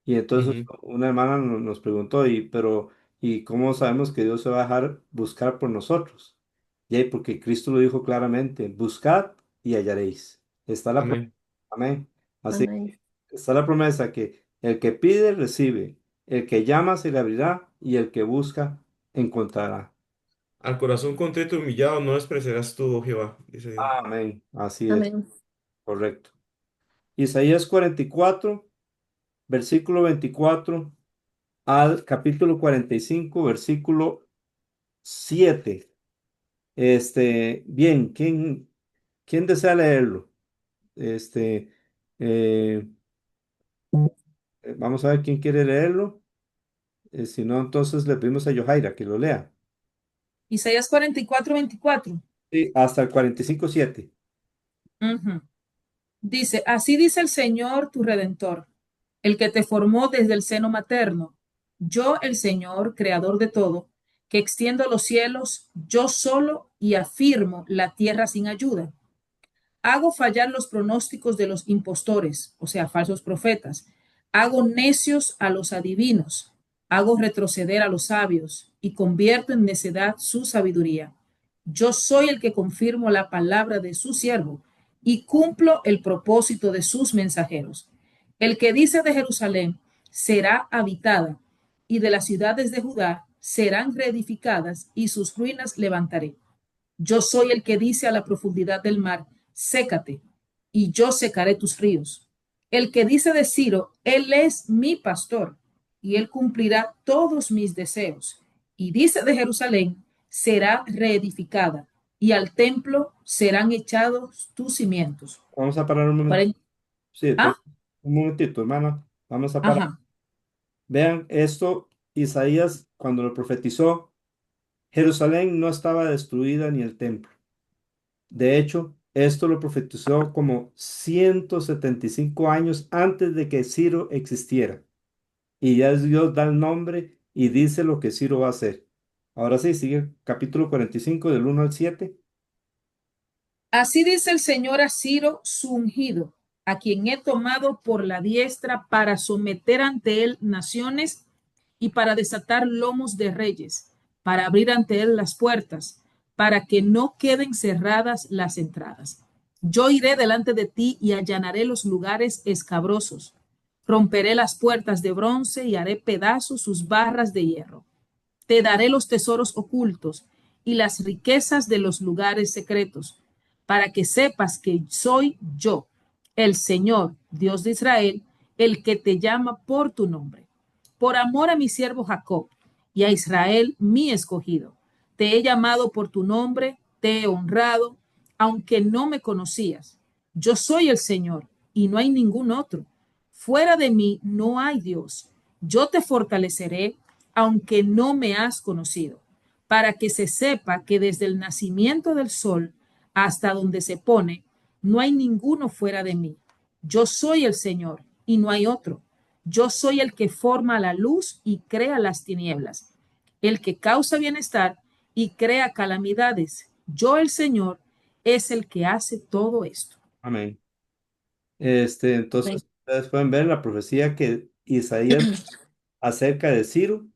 Y entonces Ujú. una hermana nos preguntó, ¿y cómo sabemos que Dios se va a dejar buscar por nosotros? Y ahí, porque Cristo lo dijo claramente, buscad y hallaréis. Está la promesa. Amén. Amén. Así Amén. que está la promesa que el que pide, recibe, el que llama, se le abrirá, y el que busca, encontrará. Al corazón contrito y humillado no despreciarás tú, oh Jehová, dice Dios. Amén. Así es, Amén. correcto. Isaías 44, versículo 24 al capítulo 45, versículo 7. Bien, ¿quién desea leerlo? Este, eh, Vamos a ver quién quiere leerlo. Si no, entonces le pedimos a Yohaira que lo lea. Isaías 44:24. Sí, hasta el 45:7. Ujú. Dice, así dice el Señor tu Redentor, el que te formó desde el seno materno. Yo, el Señor, creador de todo, que extiendo los cielos, yo solo y afirmo la tierra sin ayuda. Hago fallar los pronósticos de los impostores, o sea, falsos profetas. Hago necios a los adivinos. Hago retroceder a los sabios y convierto en necedad su sabiduría. Yo soy el que confirmo la palabra de su siervo y cumplo el propósito de sus mensajeros. El que dice de Jerusalén será habitada y de las ciudades de Judá serán reedificadas y sus ruinas levantaré. Yo soy el que dice a la profundidad del mar, sécate, y yo secaré tus ríos. El que dice de Ciro, él es mi pastor, y él cumplirá todos mis deseos. Y dice de Jerusalén, será reedificada, y al templo serán echados tus cimientos. Vamos a parar un momento. Cuaren- Sí, Ah, un momentito, hermano. Vamos a parar. ajá. Vean, esto, Isaías, cuando lo profetizó, Jerusalén no estaba destruida ni el templo. De hecho, esto lo profetizó como 175 años antes de que Ciro existiera. Y ya Dios da el nombre y dice lo que Ciro va a hacer. Ahora sí, sigue el capítulo 45 del 1 al 7. Así dice el Señor a Ciro, su ungido, a quien he tomado por la diestra para someter ante él naciones y para desatar lomos de reyes, para abrir ante él las puertas, para que no queden cerradas las entradas. Yo iré delante de ti y allanaré los lugares escabrosos. Romperé las puertas de bronce y haré pedazos sus barras de hierro. Te daré los tesoros ocultos y las riquezas de los lugares secretos, para que sepas que soy yo, el Señor, Dios de Israel, el que te llama por tu nombre. Por amor a mi siervo Jacob y a Israel, mi escogido. Te he llamado por tu nombre, te he honrado, aunque no me conocías. Yo soy el Señor y no hay ningún otro. Fuera de mí no hay Dios. Yo te fortaleceré, aunque no me has conocido, para que se sepa que desde el nacimiento del sol hasta donde se pone, no hay ninguno fuera de mí. Yo soy el Señor y no hay otro. Yo soy el que forma la luz y crea las tinieblas, el que causa bienestar y crea calamidades. Yo, el Señor, es el que hace todo esto. Amén. Entonces, ustedes pueden ver la profecía que Isaías acerca de Ciro,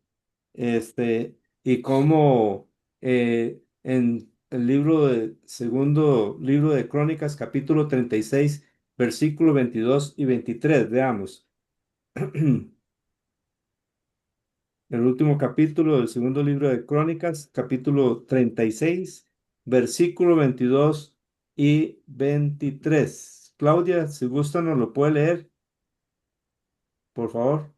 y cómo en el segundo libro de Crónicas, capítulo 36, versículo 22 y 23, veamos. El último capítulo del segundo libro de Crónicas, capítulo 36, versículo 22 y 23. Claudia, si gusta, nos lo puede leer, por favor.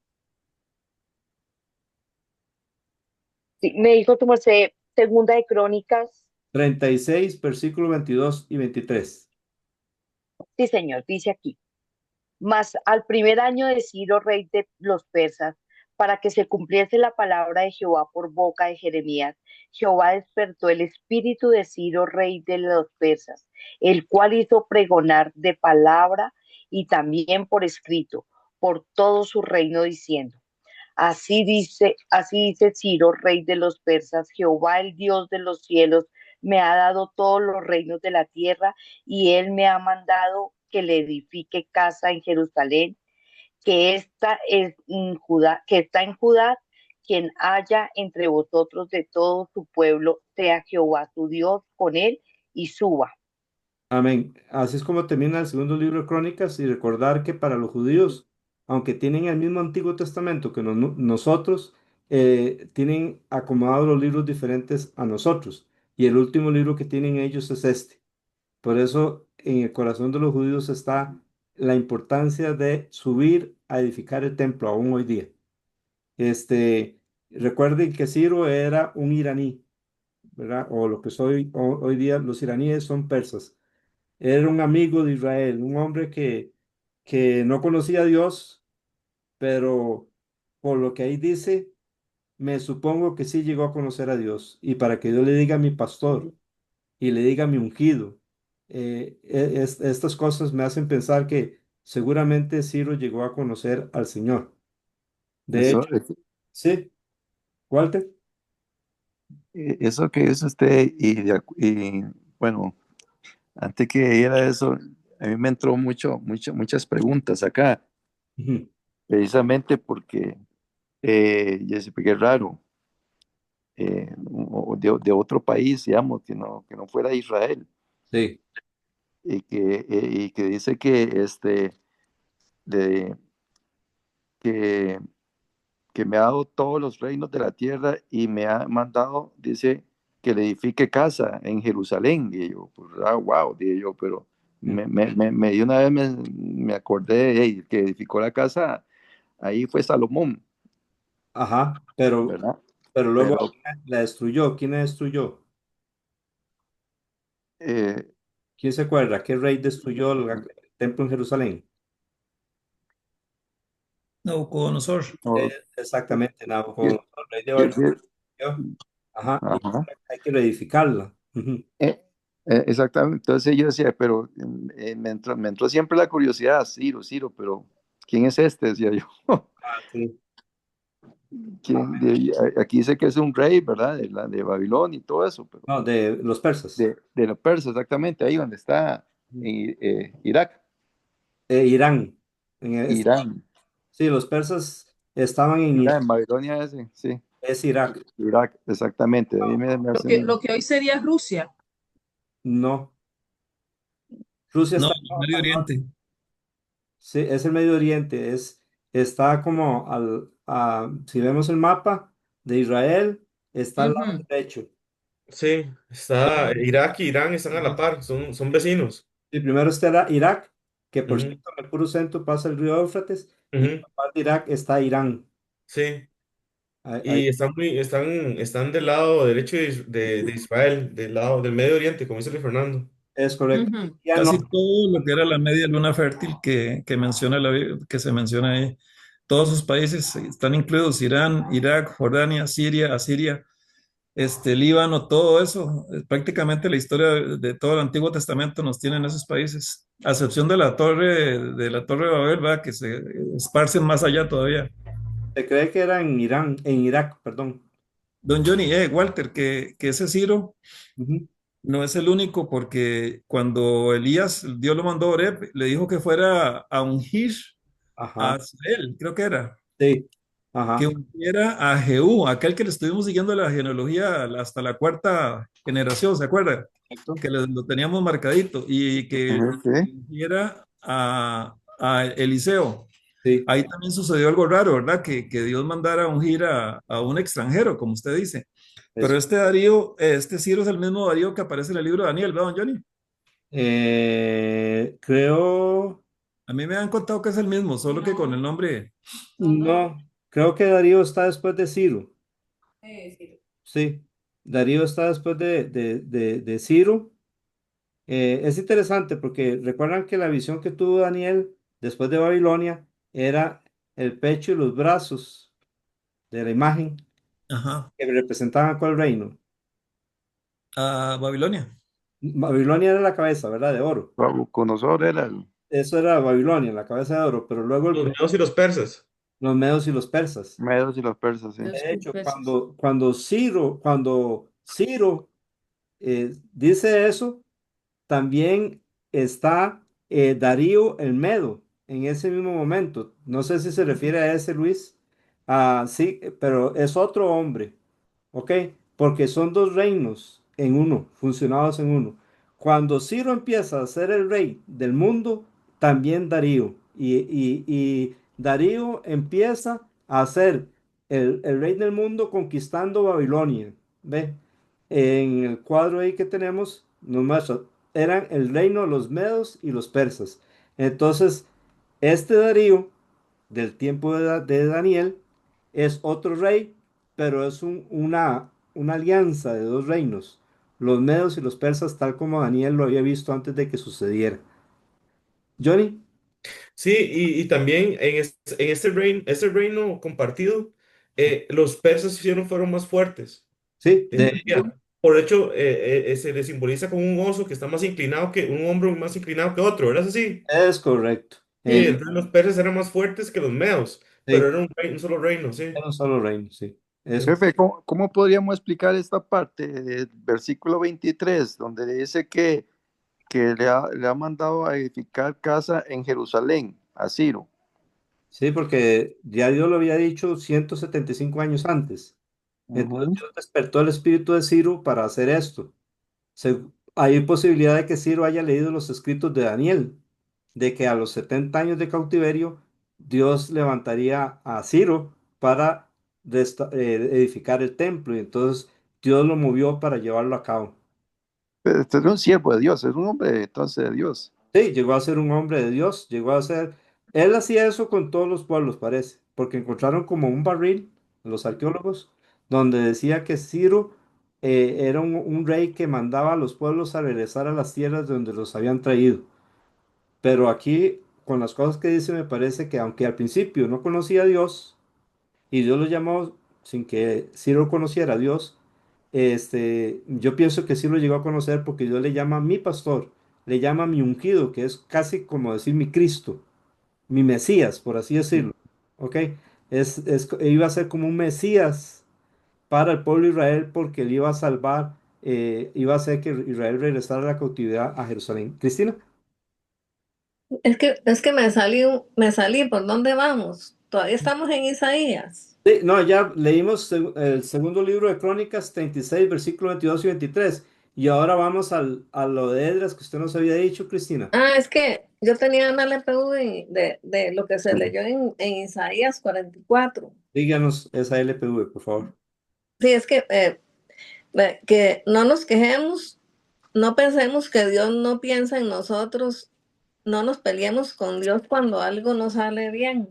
Sí, me dijo tu merced, segunda de Crónicas. 36, versículo 22 y 23. Sí, señor, dice aquí. Mas al primer año de Ciro, rey de los persas, para que se cumpliese la palabra de Jehová por boca de Jeremías, Jehová despertó el espíritu de Ciro, rey de los persas, el cual hizo pregonar de palabra y también por escrito por todo su reino, diciendo: así dice Ciro, rey de los persas: Jehová, el Dios de los cielos, me ha dado todos los reinos de la tierra, y él me ha mandado que le edifique casa en Jerusalén, que está en Judá. Quien haya entre vosotros de todo su pueblo, sea Jehová su Dios con él, y suba. Amén. Así es como termina el segundo libro de Crónicas, y recordar que para los judíos, aunque tienen el mismo Antiguo Testamento que nosotros, tienen acomodados los libros diferentes a nosotros. Y el último libro que tienen ellos es este. Por eso en el corazón de los judíos está la importancia de subir a edificar el templo aún hoy día. Recuerden que Ciro era un iraní, ¿verdad? O lo que soy hoy día, los iraníes son persas. Era un amigo de Israel, un hombre que no conocía a Dios, pero por lo que ahí dice, me supongo que sí llegó a conocer a Dios. Y para que Dios le diga a mi pastor y le diga a mi ungido, estas cosas me hacen pensar que seguramente Ciro llegó a conocer al Señor. De Eso, hecho, sí, Walter. eso que es usted, y bueno, antes que era eso, a mí me entró muchas preguntas acá, Ujú. precisamente porque, yo sé, porque es raro, o de otro país, digamos, que no fuera Israel, Sí, y que dice de, que, que me ha dado todos los reinos de la tierra y me ha mandado, dice, que le edifique casa en Jerusalén. Y yo, pues, wow, dije yo, pero mm, de una vez me acordé, hey, el que edificó la casa, ahí fue Salomón, ajá, pero, ¿verdad? pero luego Pero la destruyó. ¿Quién la destruyó? eh, ¿Quién se acuerda? ¿Qué rey destruyó el templo en Jerusalén? Nabucodonosor. no, Exactamente, que- Nabucodonosor, rey de Babilonia. que- Ajá, y ajá. hay que reedificarla. Ujú. Eh, exactamente, entonces yo decía, pero me entró siempre la curiosidad, Ciro, pero ¿quién es este? Decía yo. Ah, sí. Aquí dice que es un rey, ¿verdad? De Babilonia y todo eso, pero No, de los persas. de los persas, exactamente, ahí donde está Ujú. Irak, Irán. Irán, Sí, los persas estaban en Irán, Babilonia ese, sí, es Irak. Irak, exactamente, ahí me Lo hacen, lo que hoy sería Rusia. No, Rusia No, está el Medio al norte. Oriente. Sí, es el Medio Oriente. Está como si vemos el mapa de Israel, está al lado Ujú, derecho. Sí, está Irak y Irán están a la par, son vecinos. Y primero está Irak, que por Ujú, cierto en el puro centro pasa el río Éufrates, y en ujú, la parte de Irak está Irán. sí, Ahí y están del lado derecho de Israel, del lado del Medio Oriente, como dice Luis Fernando. es correcto. ujú, Ya no, Casi todo lo que era la media luna fértil que se menciona ahí, todos sus países están incluidos: Irán, Irak, Jordania, Siria, Asiria, Líbano, todo eso. Prácticamente la historia de todo el Antiguo Testamento nos tiene en esos países, a excepción de la torre de Babel, ¿verdad? Que se esparcen más allá todavía. se cree que era en Irán, en Irak, perdón. Don Johnny, Walter, que ese Ciro Ujú. no es el único, porque cuando Elías, Dios lo mandó a Oreb, le dijo que fuera a ungir a Ajá. Israel, creo que era. Sí, que ajá, ungiera a Jehú, aquel que le estuvimos siguiendo la genealogía hasta la cuarta generación, ¿se acuerda? correcto. Que lo teníamos marcadito, y que Ujú, sí. ungiera a Eliseo. Sí, Ahí también sucedió algo raro, ¿verdad? Que Dios mandara a ungir a un extranjero, como usted dice. Pero eso. este Darío, este Ciro es el mismo Darío que aparece en el libro de Daniel, ¿verdad, don Johnny? Creo, A mí me han contado que es el mismo, solo que con el nombre. no, creo que Darío está después de Ciro. Sí, Darío está después de Ciro. Es interesante porque recuerdan que la visión que tuvo Daniel después de Babilonia era el pecho y los brazos de la imagen Ajá. que representaban cuál reino. A Babilonia. Babilonia era la cabeza, ¿verdad? De oro. Nabucodonosor era el. Eso era Babilonia, la cabeza de oro, pero luego Los medos y los persas. los medos y los persas. Medos y los persas, sí. Los De hecho, pesos. cuando Ciro dice eso, también está Darío el Medo en ese mismo momento. No sé si se refiere a ese Luis. Ah, sí, pero es otro hombre, ¿ok? Porque son dos reinos en uno, funcionados en uno. Cuando Ciro empieza a ser el rey del mundo, también Darío. Y Darío empieza a ser el rey del mundo conquistando Babilonia. ¿Ve? En el cuadro ahí que tenemos, nos muestra, eran el reino de los medos y los persas. Entonces, este Darío, del tiempo de Daniel, es otro rey, pero es una alianza de dos reinos, los medos y los persas, tal como Daniel lo había visto antes de que sucediera. Johnny, Sí, y también en este reino compartido, los persas fueron más fuertes. sí, de hecho, Energía. Por hecho, se le simboliza como un oso que está más inclinado que un hombro más inclinado que otro, ¿verdad? Es así. es correcto. Sí, Sí, entonces los persas eran más fuertes que los medos, pero Sí, era un solo reino, sí. era un solo reino, sí. Es, Jefe, ¿cómo podríamos explicar esta parte del versículo 23, donde dice que le ha mandado a edificar casa en Jerusalén, a Ciro? sí, porque ya Dios lo había dicho 175 años antes. Entonces Ujú. Dios despertó el espíritu de Ciro para hacer esto. Hay posibilidad de que Ciro haya leído los escritos de Daniel, de que a los 70 años de cautiverio Dios levantaría a Ciro para edificar el templo y entonces Dios lo movió para llevarlo a cabo. Este es un siervo de Dios, es un hombre entonces de Dios. Sí, llegó a ser un hombre de Dios, llegó a ser... Él hacía eso con todos los pueblos, parece, porque encontraron como un barril, los arqueólogos, donde decía que Ciro era un rey que mandaba a los pueblos a regresar a las tierras de donde los habían traído. Pero aquí, con las cosas que dice, me parece que aunque al principio no conocía a Dios, y Dios lo llamó sin que Ciro conociera a Dios, yo pienso que sí lo llegó a conocer porque Dios le llama mi pastor, le llama mi ungido, que es casi como decir mi Cristo, mi Mesías, por así decirlo. ¿Ok? Iba a ser como un Mesías para el pueblo de Israel porque él iba a salvar, iba a hacer que Israel regresara a la cautividad a Jerusalén. Cristina. es que me salí, ¿por dónde vamos? Todavía estamos en Isaías. Sí, no, ya leímos el segundo libro de Crónicas 36, versículos 22 y 23. Y ahora vamos a lo de Edras que usted nos había dicho, Cristina. Ah, es que yo tenía una LPU de lo que se leyó en Isaías 44. Díganos esa LPV, por favor. Sí, es que no nos quejemos, no pensemos que Dios no piensa en nosotros, no nos peleemos con Dios cuando algo no sale bien.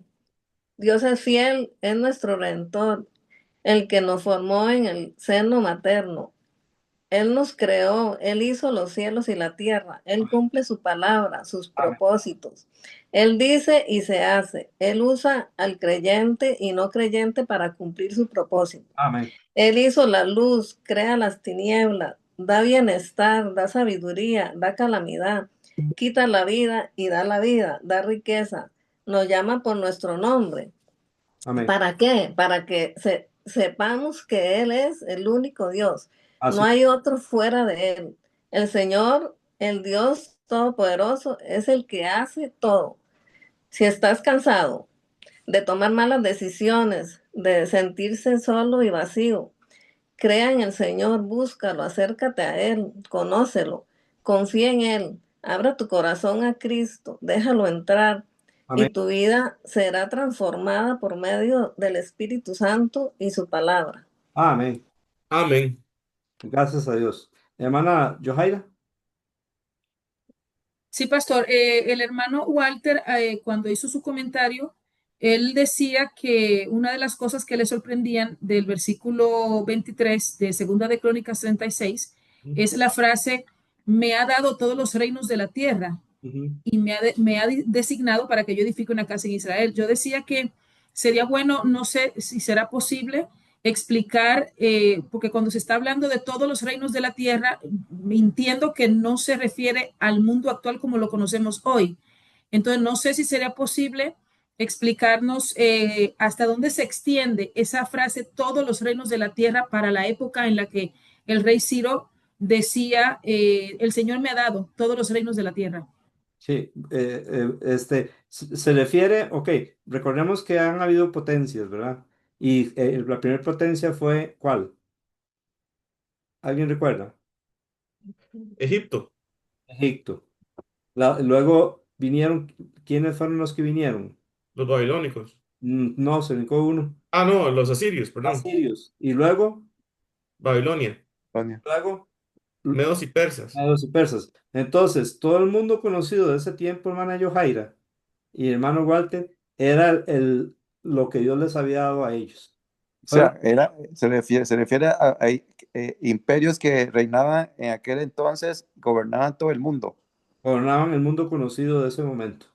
Dios es fiel, es nuestro Redentor, el que nos formó en el seno materno. Él nos creó, Él hizo los cielos y la tierra, Él cumple su palabra, sus Amén. propósitos. Él dice y se hace. Él usa al creyente y no creyente para cumplir su propósito. Amén. Él hizo la luz, crea las tinieblas, da bienestar, da sabiduría, da calamidad, quita la vida y da la vida, da riqueza, nos llama por nuestro nombre. Amén. ¿Para qué? Para que sepamos que Él es el único Dios. No Así. hay otro fuera de Él. El Señor, el Dios Todopoderoso, es el que hace todo. Si estás cansado, de tomar malas decisiones, de sentirse solo y vacío. Crea en el Señor, búscalo, acércate a Él, conócelo, confía en Él, abra tu corazón a Cristo, déjalo entrar y Amén. tu vida será transformada por medio del Espíritu Santo y su palabra. Amén. Amén. Gracias a Dios. Hermana Johaira. Sí, pastor. El hermano Walter, cuando hizo su comentario, él decía que una de las cosas que le sorprendían del versículo 23 de Segunda de Crónicas 36 es la frase, me ha dado todos los reinos de la tierra Ujú. y me ha designado para que yo edifique una casa en Israel. Yo decía que sería bueno, no sé si será posible explicar, porque cuando se está hablando de todos los reinos de la tierra, entiendo que no se refiere al mundo actual como lo conocemos hoy. Entonces, no sé si sería posible explicarnos hasta dónde se extiende esa frase, todos los reinos de la tierra, para la época en la que el rey Ciro decía, el Señor me ha dado todos los reinos de la tierra. Sí, se refiere, ok, recordemos que han habido potencias, ¿verdad? Y la primera potencia fue, ¿cuál? ¿Alguien recuerda? Egipto, Egipto. Luego vinieron, ¿quiénes fueron los que vinieron? los babilónicos. No, se brincó uno. Ah, no, los asirios, perdón. Asirios. Y luego, Babilonia, Sonia. luego, medos y persas. los persas. Entonces, todo el mundo conocido de ese tiempo, hermana Yohaira y hermano Walter, era lo que Dios les había dado a ellos. O Fueron sea, se refiere a imperios que reinaban en aquel entonces, gobernaban todo el mundo. gobernaban el mundo conocido de ese momento.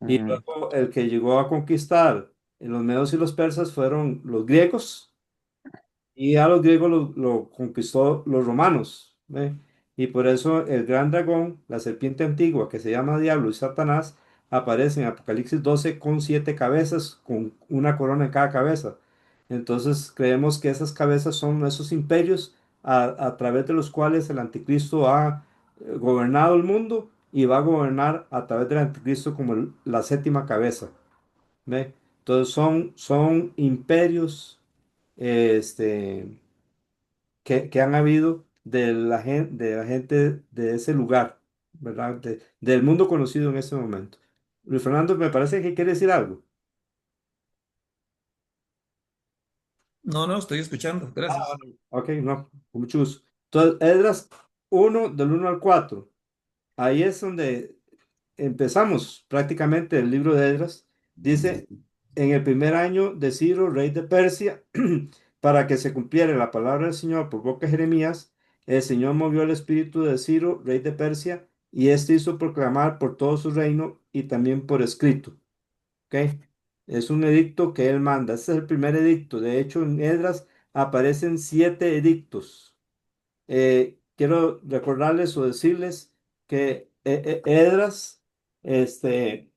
Y Ujú. luego el que llegó a conquistar los medos y los persas fueron los griegos, y a los griegos lo conquistó los romanos, ¿ve? Y por eso el gran dragón, la serpiente antigua que se llama Diablo y Satanás, aparece en Apocalipsis 12 con 7 cabezas, con una corona en cada cabeza. Entonces creemos que esas cabezas son esos imperios a través de los cuales el anticristo ha gobernado el mundo y va a gobernar a través del anticristo como la séptima cabeza. ¿Ve? Entonces son imperios este, que han habido de la gente de ese lugar, ¿verdad? Del mundo conocido en ese momento. Luis Fernando, me parece que quiere decir algo. No, no, estoy escuchando. Gracias. Ok, no, con mucho gusto. Entonces, Esdras 1, del 1 al 4. Ahí es donde empezamos prácticamente el libro de Esdras. Dice, en el primer año de Ciro, rey de Persia, para que se cumpliera la palabra del Señor por boca de Jeremías, el Señor movió el espíritu de Ciro, rey de Persia, y éste hizo proclamar por todo su reino y también por escrito. ¿Ok? Es un edicto que él manda. Este es el primer edicto. De hecho, en Esdras aparecen 7 edictos. Quiero recordarles o decirles que Esdras, este,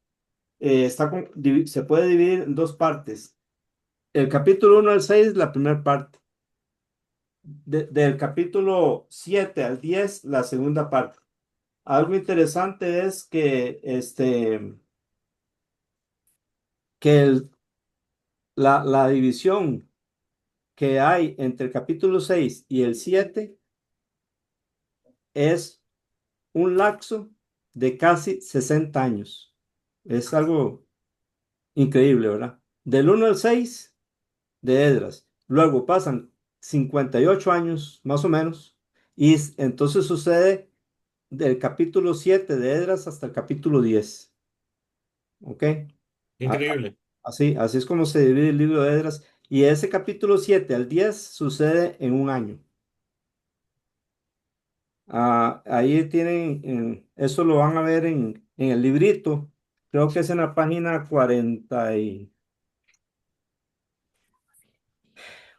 se puede dividir en 2 partes. El capítulo 1 al 6, la primera parte. Del capítulo 7 al 10, la segunda parte. Algo interesante es que la división que hay entre el capítulo 6 y el 7 es un lapso de casi 60 años. Es algo increíble, ¿verdad? Del 1 al 6 de Esdras. Luego pasan 58 años, más o menos, y entonces sucede del capítulo 7 de Esdras hasta el capítulo 10. ¿Ok? A- Increíble. así es como se divide el libro de Esdras. Y ese capítulo 7 al 10 sucede en un año. Ahí tienen, eso lo van a ver en el librito. Creo que es en la página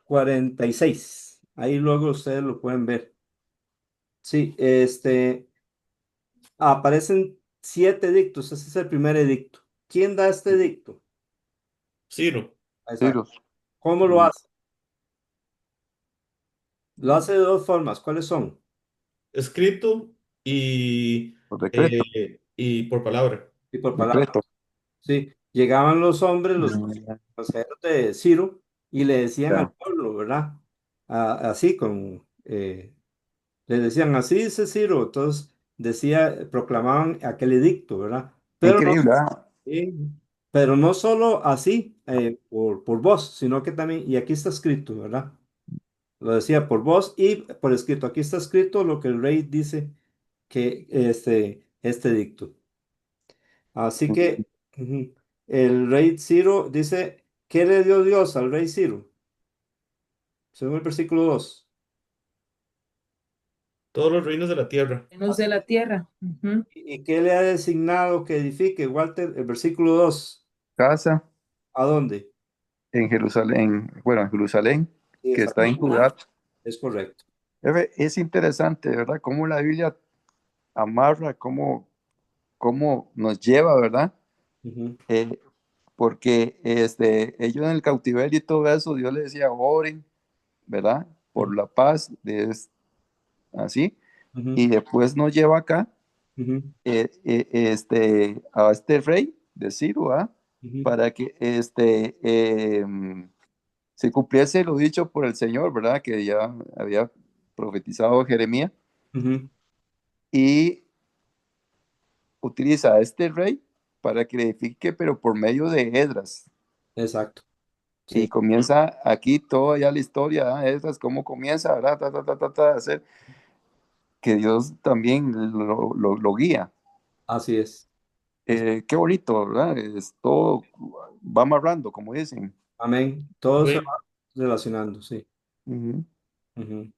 46. Ahí luego ustedes lo pueden ver. Sí, aparecen 7 edictos. Ese es el primer edicto. ¿Quién da este edicto? Ciro, Exacto. Cyrus. ¿Cómo lo Ujú. hace? Lo hace de 2 formas. ¿Cuáles son? escrito y, Por decreto. y por palabra. Y por palabra. Decreto. Sí. llegaban los hombres, los Mm, consejeros de Ciro, y le decían al ya. pueblo, ¿verdad? Así, le decían, así dice Ciro, entonces proclamaban aquel edicto, ¿verdad? Pero no, Increíble, ¿ah? sí, pero no solo así, por voz, sino que también, y aquí está escrito, ¿verdad? Lo decía por voz y por escrito. Aquí está escrito lo que el rey dice que este edicto. Así que ujú, el rey Ciro dice, ¿qué le dio Dios al rey Ciro? Según el versículo 2. Todos los reinos de la tierra. Llenos de la tierra. Ujú. ¿Y qué le ha designado que edifique? Walter, el versículo 2. Casa ¿A dónde? en Jerusalén, bueno, en Jerusalén, Sí, que está en exactamente. Judá. Es correcto. Es interesante, ¿verdad? Cómo la Biblia amarra, cómo nos lleva, ¿verdad? Ujú, Eh, Porque ellos en el cautiverio y todo eso, Dios les decía, oren, ¿verdad? ujú, Por la paz, así. ujú, Y después nos lleva acá ujú, a este rey de Ciro, ¿ah? ujú, Para que se cumpliese lo dicho por el Señor, ¿verdad? Que ya había profetizado Jeremías. ujú. Y utiliza a este rey para que le edifique, pero por medio de Esdras. Exacto. Y Sí, comienza aquí toda ya la historia, ¿ah? Esdras, cómo comienza, ¿verdad? A hacer que Dios también lo guía. así es. Es- Qué bonito, ¿verdad? Es todo va amarrando, como dicen. Amén. Todo se va Amén. relacionando, sí. Ujú. Ujú.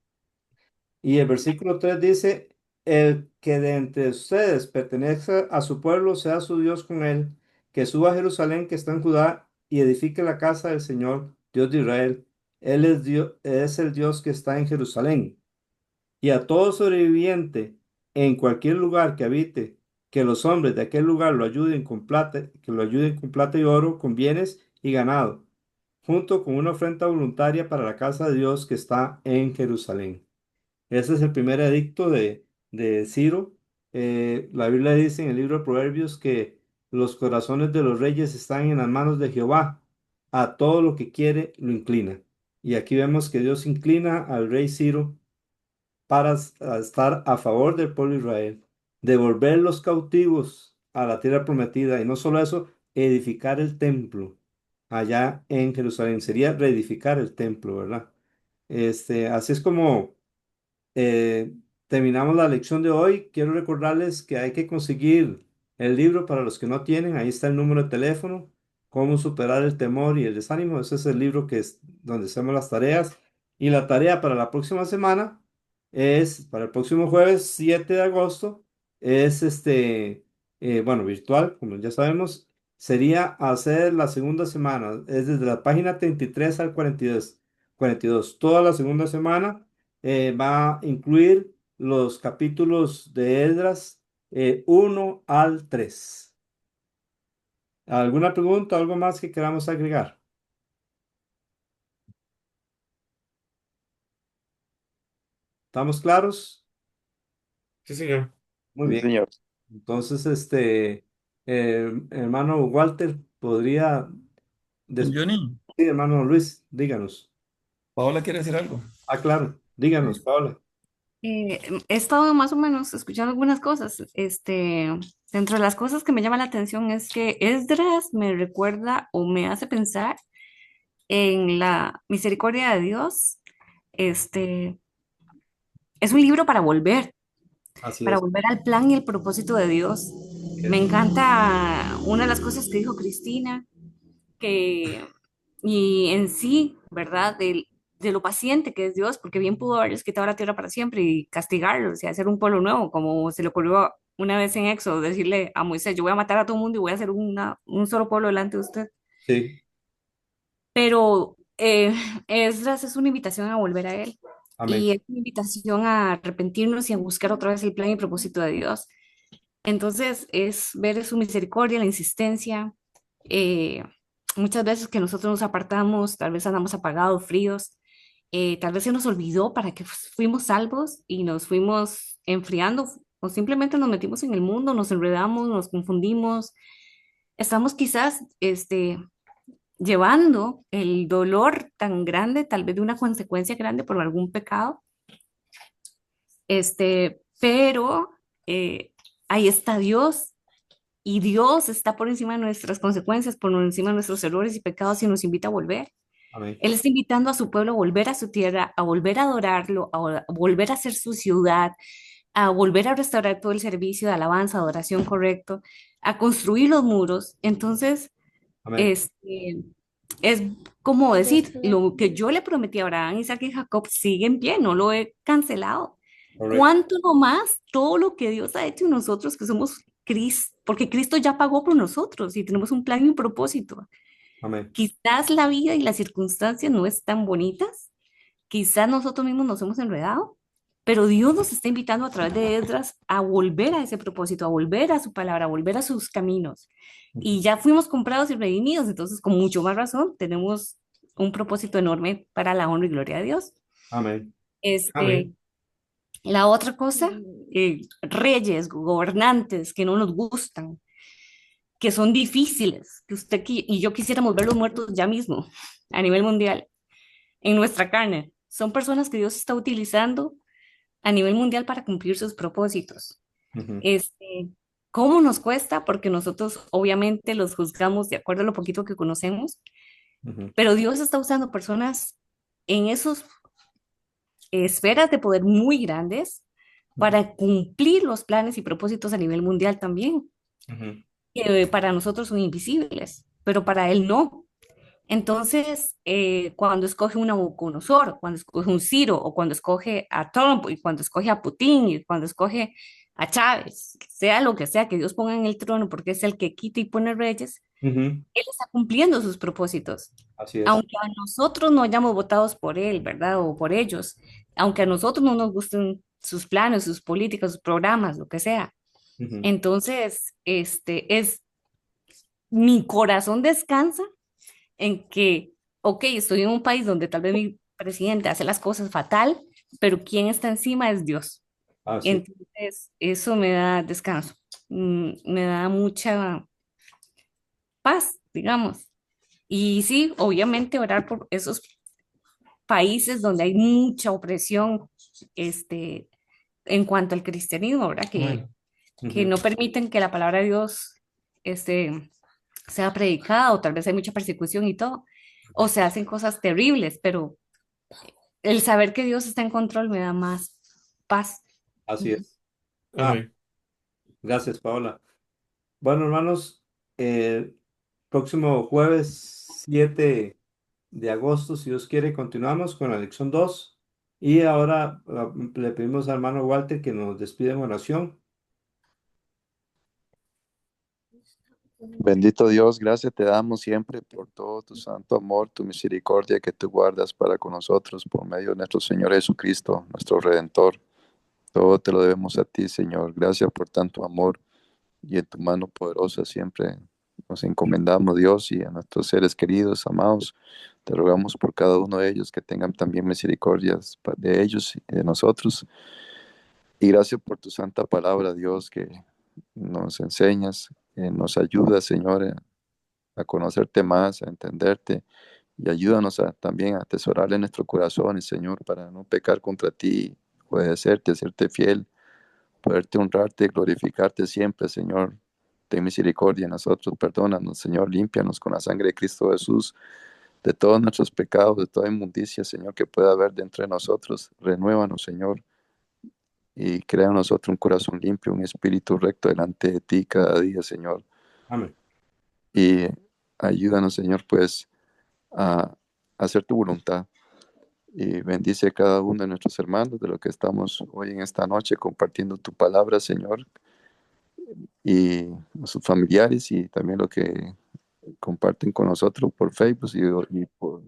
Y el versículo 3 dice, el que de entre ustedes pertenezca a su pueblo, sea su Dios con él, que suba a Jerusalén que está en Judá y edifique la casa del Señor, Dios de Israel. Él es Dios, es el Dios que está en Jerusalén. Y a todo sobreviviente en cualquier lugar que habite, que los hombres de aquel lugar lo ayuden con plata, que lo ayuden con plata y oro, con bienes y ganado, junto con una ofrenda voluntaria para la casa de Dios que está en Jerusalén. Ese es el primer edicto de Ciro. La Biblia dice en el libro de Proverbios que los corazones de los reyes están en las manos de Jehová. A todo lo que quiere lo inclina. Y aquí vemos que Dios inclina al rey Ciro para estar a favor del pueblo de Israel, devolver los cautivos a la tierra prometida y no solo eso, edificar el templo allá en Jerusalén. Sería reedificar el templo, ¿verdad? Así es como eh, terminamos la lección de hoy. Quiero recordarles que hay que conseguir el libro para los que no tienen. Ahí está el número de teléfono. Cómo superar el temor y el desánimo. Ese es el libro que es donde hacemos las tareas. Y la tarea para la próxima semana es, para el próximo jueves 7 de agosto, es bueno, virtual, como ya sabemos, sería hacer la segunda semana. Es desde la página 33 al 42. 42. Toda la segunda semana va a incluir los capítulos de Esdras 1 al 3. ¿Alguna pregunta, algo más que queramos agregar? ¿Estamos claros? Sí, señor. Muy Sí, bien. señor. Entonces, hermano Walter, ¿podría Don despedir? Johnny, Sí, hermano Luis, díganos. Paola quiere decir algo. Ah, claro, díganos, Paola. He estado más o menos escuchando algunas cosas. Dentro de las cosas que me llama la atención es que Esdras me recuerda o me hace pensar en la misericordia de Dios. Este, es un libro Así para es. volver al plan y el propósito de Dios. Me encanta una de las cosas que dijo Cristina, que, y en sí, ¿verdad? De lo paciente que es Dios, porque bien pudo haberles quitado la tierra para siempre y castigarlos y hacer un pueblo nuevo, como se le ocurrió una vez en Éxodo, decirle a Moisés, yo voy a matar a todo el mundo y voy a hacer un solo pueblo delante de usted. Sí, Pero Esdras es una invitación a volver a Él amén. y es una invitación a arrepentirnos y a buscar otra vez el plan y propósito de Dios. Entonces es ver su misericordia, la insistencia. eh, Muchas veces que nosotros nos apartamos, tal vez andamos apagados, fríos, tal vez se nos olvidó para que fuimos salvos y nos fuimos enfriando o simplemente nos metimos en el mundo, nos enredamos, nos confundimos, estamos quizás llevando el dolor tan grande, tal vez de una consecuencia grande por algún pecado, pero ahí está Dios y Dios está por encima de nuestras consecuencias, por encima de nuestros errores y pecados y nos invita a volver. Amén. Él está invitando a su pueblo a volver a su tierra, a volver a adorarlo, a volver a ser su ciudad, a volver a restaurar todo el servicio de alabanza, adoración correcto, a construir los muros. Entonces, Amén. es como decir, lo que yo le prometí a Abraham, Isaac y Jacob sigue en pie, no lo he cancelado. Correcto. ¿Cuánto no más todo lo que Dios ha hecho en nosotros que somos Cristo? Porque Cristo ya pagó por nosotros y tenemos un plan y un propósito. Amén. Quizás la vida y las circunstancias no están bonitas, quizás nosotros mismos nos hemos enredado, pero Dios nos está invitando a través de Esdras a volver a ese propósito, a volver a su palabra, a volver a sus caminos. Y ya fuimos comprados y redimidos, entonces con mucho más razón tenemos un propósito enorme para la honra y gloria de Dios. Amén. Este, la otra cosa, reyes, gobernantes que no nos gustan, que son difíciles, que y yo quisiéramos verlos muertos ya mismo a nivel mundial, en nuestra carne. Son personas que Dios está utilizando a nivel mundial para cumplir sus propósitos. Ujú. ¿Cómo nos cuesta? Porque nosotros obviamente los juzgamos de acuerdo a lo poquito que conocemos, Ujú. pero Dios está usando personas en esos esferas de poder muy grandes para cumplir los planes y propósitos a nivel mundial también, Ujú. que para nosotros son invisibles, pero para Él no. Entonces, cuando escoge un Nabucodonosor, cuando escoge un Ciro, o cuando escoge a Trump, y cuando escoge a Putin, y cuando escoge a Chávez, sea lo que sea que Dios ponga en el trono, porque es el que quita y pone reyes, Ujú. Él está cumpliendo sus propósitos. Así es. Aunque a nosotros no hayamos votado por Él, ¿verdad? O por ellos, aunque a nosotros no nos gusten sus planes, sus políticas, sus programas, lo que sea. Ujú. Entonces, mi corazón descansa en que, ok, estoy en un país donde tal vez mi presidente hace las cosas fatal, pero quien está encima es Dios. Así. Entonces, eso me da descanso, me da mucha paz, digamos. Y sí, obviamente orar por esos países donde hay mucha opresión, en cuanto al cristianismo, ¿verdad? Que Ujú. no permiten que la palabra de Dios, sea predicada, o tal vez hay mucha persecución y todo, o se hacen cosas terribles, pero el saber que Dios está en control me da más paz. Así Ujú. es. Ah, Amén. gracias, Paola. Bueno, hermanos, próximo jueves 7 de agosto, si Dios quiere, continuamos con la lección 2. Y ahora le pedimos al hermano Walter que nos despida en oración. Bendito Dios, gracias te damos siempre por todo tu santo amor, tu misericordia que tú guardas para con nosotros por medio de nuestro Señor Jesucristo, nuestro Redentor. Todo te lo debemos a ti, Señor. Gracias por tanto amor y en tu mano poderosa siempre nos encomendamos, Dios, y a nuestros seres queridos, amados. Te rogamos por cada uno de ellos que tengan también misericordias de ellos y de nosotros. Y gracias por tu santa palabra, Dios, que nos enseñas, nos ayuda, Señor, a conocerte más, a entenderte y ayúdanos también a atesorarle en nuestro corazón, Señor, para no pecar contra ti, obedecerte, serte fiel, poderte honrarte, glorificarte siempre, Señor. Ten misericordia en nosotros, perdónanos, Señor, límpianos con la sangre de Cristo Jesús de todos nuestros pecados, de toda inmundicia, Señor, que pueda haber dentro de nosotros. Renuévanos, Señor, y crea en nosotros un corazón limpio, un espíritu recto delante de ti cada día, Señor. Amén. Y ayúdanos, Señor, pues a hacer tu voluntad. Y bendice a cada uno de nuestros hermanos de los que estamos hoy en esta noche compartiendo tu palabra, Señor, y a sus familiares y también lo que comparten con nosotros por Facebook y por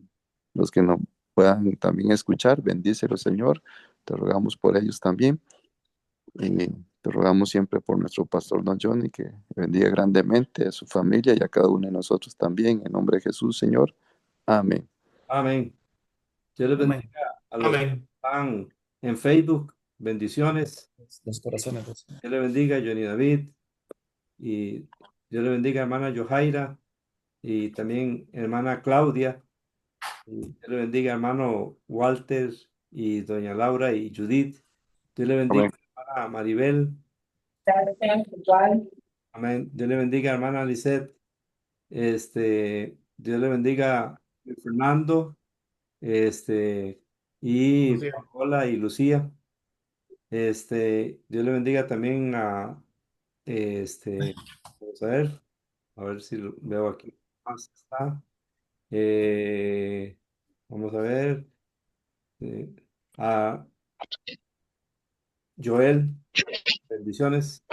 los que nos puedan también escuchar. Bendícelos, Señor. Te rogamos por ellos también. Y te rogamos siempre por nuestro pastor Don Johnny, que bendiga grandemente a su familia y a cada uno de nosotros también. En nombre de Jesús, Señor. Amén. Amén. Dios les Amén. bendiga a los que Amén. están en Facebook. Bendiciones. Los corazones. Dios le bendiga a Johnny David y Dios le bendiga, hermana Johaira, y también hermana Claudia. Y Dios le bendiga, hermano Walter, y doña Laura y Judith. Dios le bendiga, Amén. hermana Maribel. Amén. Dios le bendiga, hermana Lisette. Dios le bendiga a Fernando, y Lucía. Paola y Lucía. Dios le bendiga también vamos a ver si lo veo aquí. Más está. Eh, Vamos a ver. eh, a Joel, bendiciones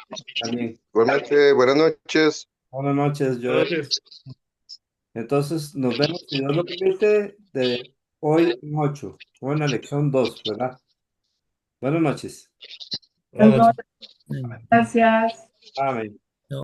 también. Igualmente, buenas noches. Buenas noches, Buenas Joel. noches. Entonces, nos vemos, si Dios lo permite, de hoy en 8, o en la lección 2, ¿verdad? Buenas noches. Buenas noches. Amén. Amén.